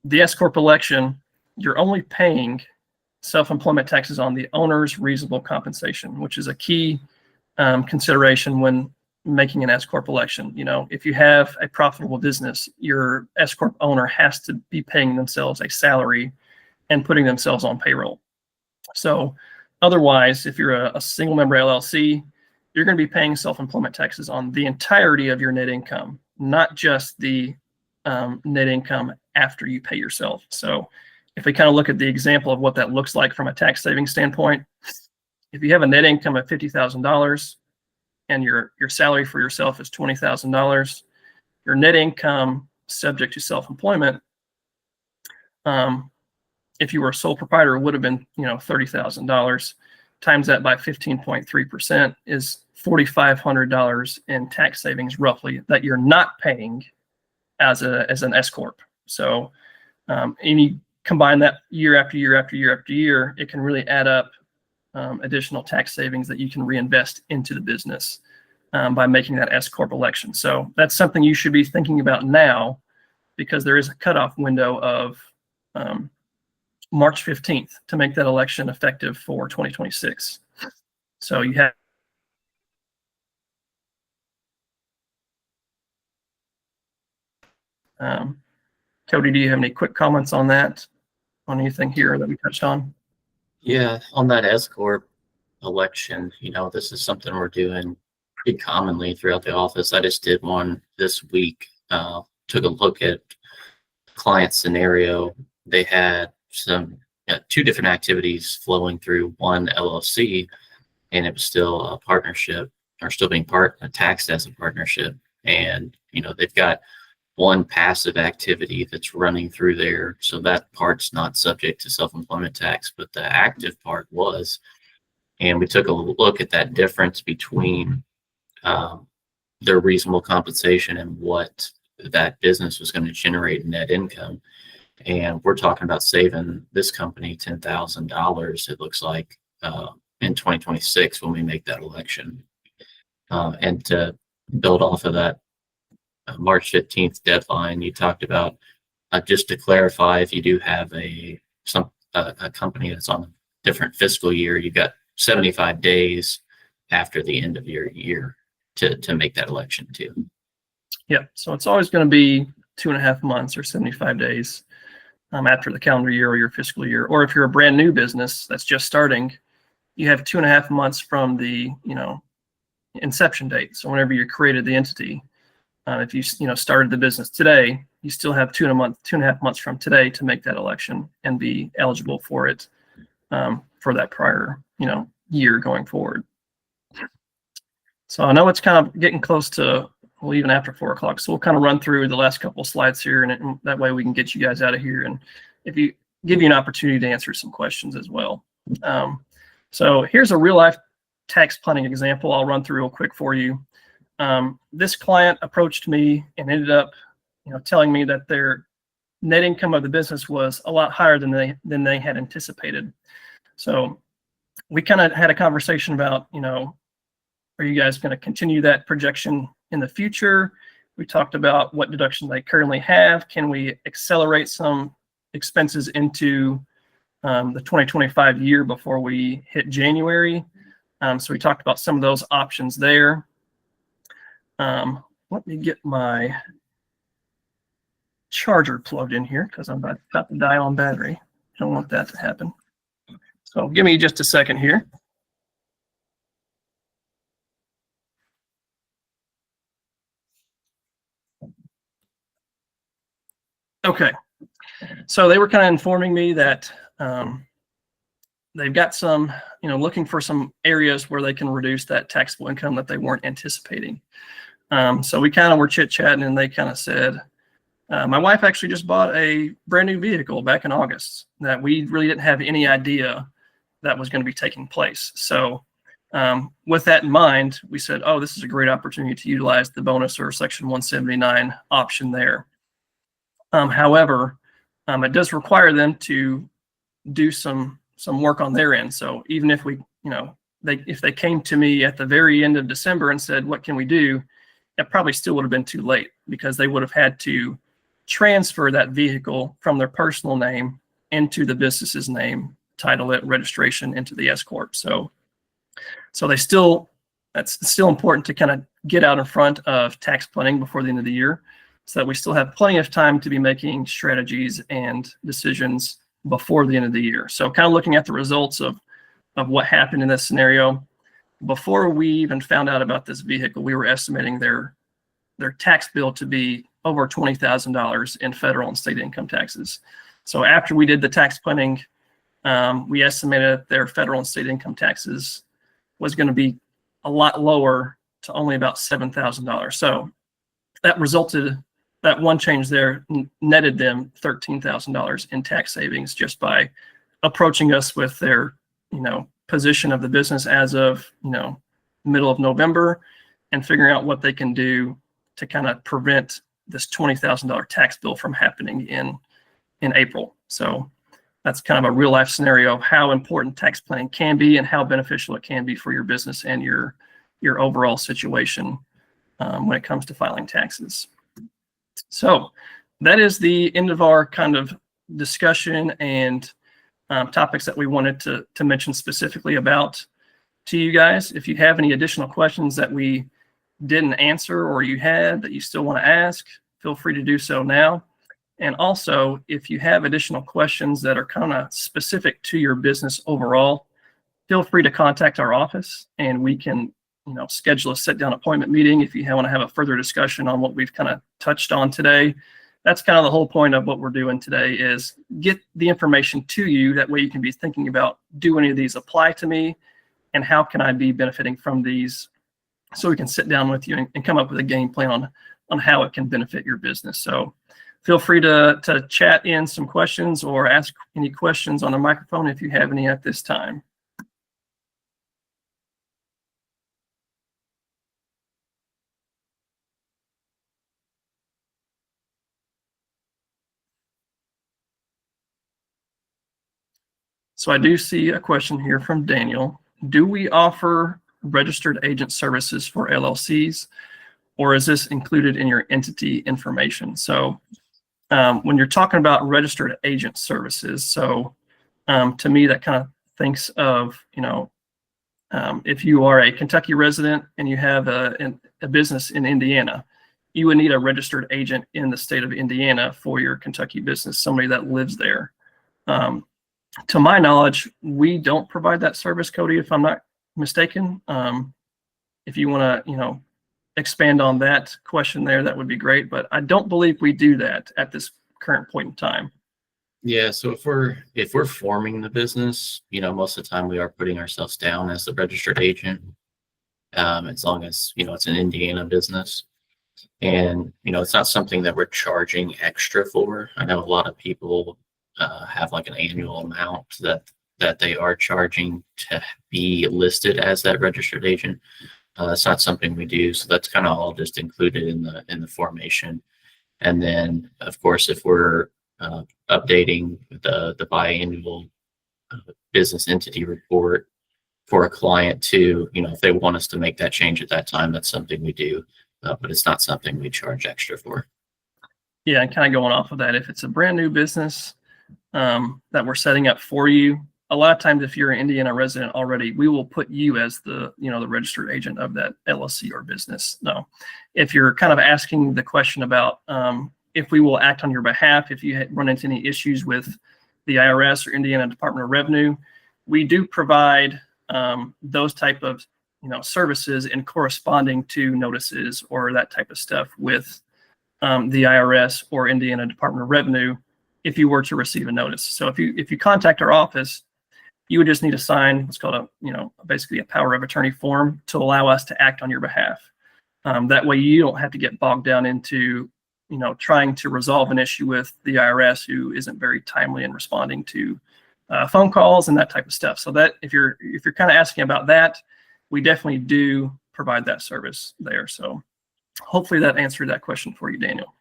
the S-Corp election, you're only paying self-employment taxes on the owner's reasonable compensation, which is a key consideration when making an S corp election. If you have a profitable business, your S corp owner has to be paying themselves a salary and putting themselves on payroll. So otherwise, if you're a single member LLC, you're going to be paying self-employment taxes on the entirety of your net income, not just the net income after you pay yourself. So if we kind of look at the example of what that looks like from a tax saving standpoint, if you have a net income of $50,000 and your salary for yourself is $20,000, your net income subject to self-employment, if you were a sole proprietor, would have been, $30,000. Times that by 15.3% is $4,500 in tax savings, roughly, that you're not paying as an S corp. So, and you combine that year after year after year after year, it can really add up additional tax savings that you can reinvest into the business by making that S corp election. So that's something you should be thinking about now, because there is a cutoff window of March 15th to make that election effective for 2026. So you have Cody, do you have any quick comments on that, on anything here that we touched on? Yeah, on that S corp election, this is something we're doing pretty commonly throughout the office. I just did one this week. Took a look at client scenario. They had two different activities flowing through one LLC, and it was still a partnership, or still being taxed as a partnership. And they've got one passive activity that's running through there, so that part's not subject to self-employment tax, but the active part was. And we took a look at that difference between their reasonable compensation and what that business was going to generate net income. And we're talking about saving this company $10,000, it looks like, in 2026 when we make that election. And to build off of that March 15th deadline you talked about, just to clarify, if you do have a company that's on a different fiscal year, you got 75 days after the end of your year to make that election too. Yeah, so it's always going to be 2.5 months or 75 days after the calendar year or your fiscal year. Or if you're a brand new business that's just starting, you have 2.5 months from the inception date. So whenever you created the entity, if you started the business today, you still have 2.5 months from today to make that election and be eligible for it for that prior year going forward. So I know it's kind of getting close to, well, even after 4 o'clock. So we'll kind of run through the last couple of slides here, and that way we can get you guys out of here, and if you give you an opportunity to answer some questions as well. So here's a real life tax planning example I'll run through real quick for you. This client approached me and ended up, telling me that their net income of the business was a lot higher than they had anticipated. So we kind of had a conversation about, are you guys going to continue that projection in the future? We talked about what deductions they currently have. Can we accelerate some expenses into the 2025 year before we hit January? So we talked about some of those options there. Let me get my charger plugged in here because I'm about to die on battery. Don't want that to happen. So give me just a second here. Okay, so they were kind of informing me that they've got some, looking for some areas where they can reduce that taxable income that they weren't anticipating. So we kind of were chit-chatting, and they kind of said, my wife actually just bought a brand new vehicle back in August that we really didn't have any idea that was going to be taking place. So with that in mind, we said, oh, this is a great opportunity to utilize the bonus or Section 179 option there. However, it does require them to do some work on their end. So even if we, if they came to me at the very end of December and said, what can we do? It probably still would have been too late, because they would have had to transfer that vehicle from their personal name into the business's name, title it, registration into the S corp. So they still that's still important to kind of get out in front of tax planning before the end of the year, so that we still have plenty of time to be making strategies and decisions before the end of the year. So kind of looking at the results of what happened in this scenario. Before we even found out about this vehicle, we were estimating their tax bill to be over $20,000 in federal and state income taxes. So after we did the tax planning, we estimated that their federal and state income taxes was going to be a lot lower, to only about $7,000. So that resulted, that one change there netted them $13,000 in tax savings just by approaching us with their, position of the business as of, middle of November, and figuring out what they can do to kind of prevent this $20,000 tax bill from happening in April. So that's kind of a real life scenario of how important tax planning can be and how beneficial it can be for your business and your overall situation when it comes to filing taxes. So that is the end of our kind of discussion and topics that we wanted to mention specifically about to you guys. If you have any additional questions that we didn't answer or you had that you still want to ask, feel free to do so now. And also, if you have additional questions that are kind of specific to your business overall, feel free to contact our office and we can, schedule a sit down appointment meeting if you want to have a further discussion on what we've kind of touched on today. That's kind of the whole point of what we're doing today, is get the information to you. That way you can be thinking about, do any of these apply to me and how can I be benefiting from these? So we can sit down with you and come up with a game plan on how it can benefit your business. So feel free to chat in some questions or ask any questions on the microphone if you have any at this time. So I do see a question here from Daniel. Do we offer registered agent services for LLCs, or is this included in your entity information? So when you're talking about registered agent services, so to me, that kind of thinks of, if you are a Kentucky resident and you have a business in Indiana, you would need a registered agent in the state of Indiana for your Kentucky business, somebody that lives there. To my knowledge, we don't provide that service, Cody, if I'm not mistaken. If you want to, expand on that question there, that would be great. But I don't believe we do that at this current point in time. Yeah, so if we're forming the business, most of the time we are putting ourselves down as the registered agent, as long as it's an Indiana business, and it's not something that we're charging extra for. I know a lot of people have like an annual amount that they are charging to be listed as that registered agent. It's not something we do, so that's kind of all just included in the formation. And then, of course, if we're updating the biannual business entity report for a client to, if they want us to make that change at that time, that's something we do, but it's not something we charge extra for. Yeah, and kind of going off of that, if it's a brand new business that we're setting up for you, a lot of times if you're an Indiana resident already, we will put you as the registered agent of that LLC or business. No, if you're kind of asking the question about if we will act on your behalf, if you run into any issues with the IRS or Indiana Department of Revenue, we do provide those type of services and corresponding to notices or that type of stuff with the IRS or Indiana Department of Revenue if you were to receive a notice. So if you contact our office, you would just need to sign what's called basically a power of attorney form to allow us to act on your behalf. That way you don't have to get bogged down into trying to resolve an issue with the IRS, who isn't very timely in responding to phone calls and that type of stuff. So that if you're kind of asking about that, we definitely do provide that service there. So hopefully that answered that question for you, Daniel.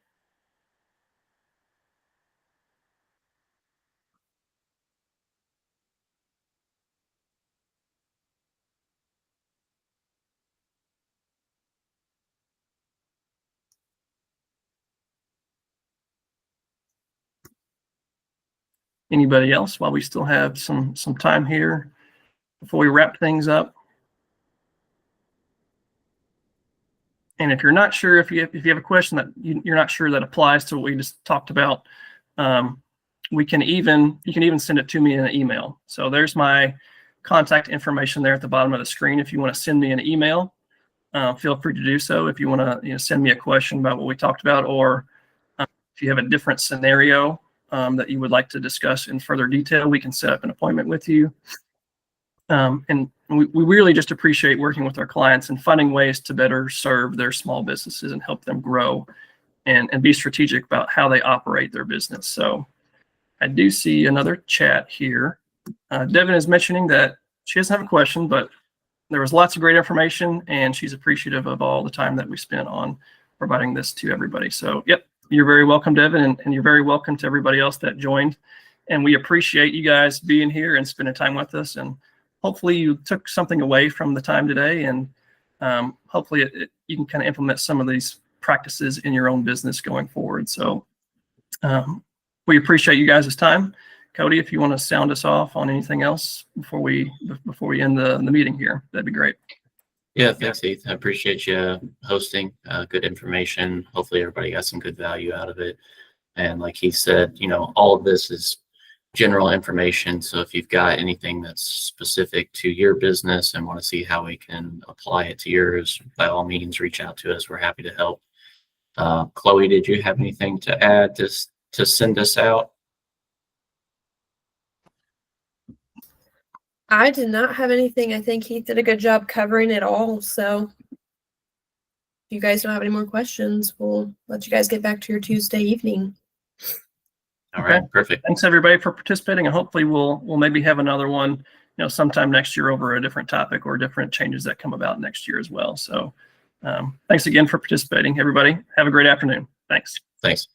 Anybody else while we still have some time here before we wrap things up? And if you're not sure, if you have a question that you're not sure that applies to what we just talked about, you can even send it to me in an email. So there's my contact information there at the bottom of the screen. If you want to send me an email, feel free to do so. If you want to send me a question about what we talked about, or if you have a different scenario that you would like to discuss in further detail, we can set up an appointment with you. And we really just appreciate working with our clients and finding ways to better serve their small businesses and help them grow and be strategic about how they operate their business. So I do see another chat here. Devin is mentioning that she doesn't have a question, but there was lots of great information, and she's appreciative of all the time that we spent on providing this to everybody. So, yep, you're very welcome, Devin, and you're very welcome to everybody else that joined. And we appreciate you guys being here and spending time with us. And hopefully you took something away from the time today, and hopefully you can kind of implement some of these practices in your own business going forward. So we appreciate you guys' time. Cody, if you want to sound us off on anything else before we end the meeting here, that'd be great. Yeah, thanks, Heath. I appreciate you hosting. Good information. Hopefully everybody got some good value out of it. And like he said, all of this is general information. So if you've got anything that's specific to your business and want to see how we can apply it to yours, by all means, reach out to us. We're happy to help. Chloe, did you have anything to add to send us out? I did not have anything. I think Heath did a good job covering it all. So if you guys don't have any more questions, we'll let you guys get back to your Tuesday evening. All right, perfect. Thanks everybody for participating, and hopefully we'll maybe have another one, sometime next year over a different topic or different changes that come about next year as well. So thanks again for participating, everybody. Have a great afternoon. Thanks. Thanks.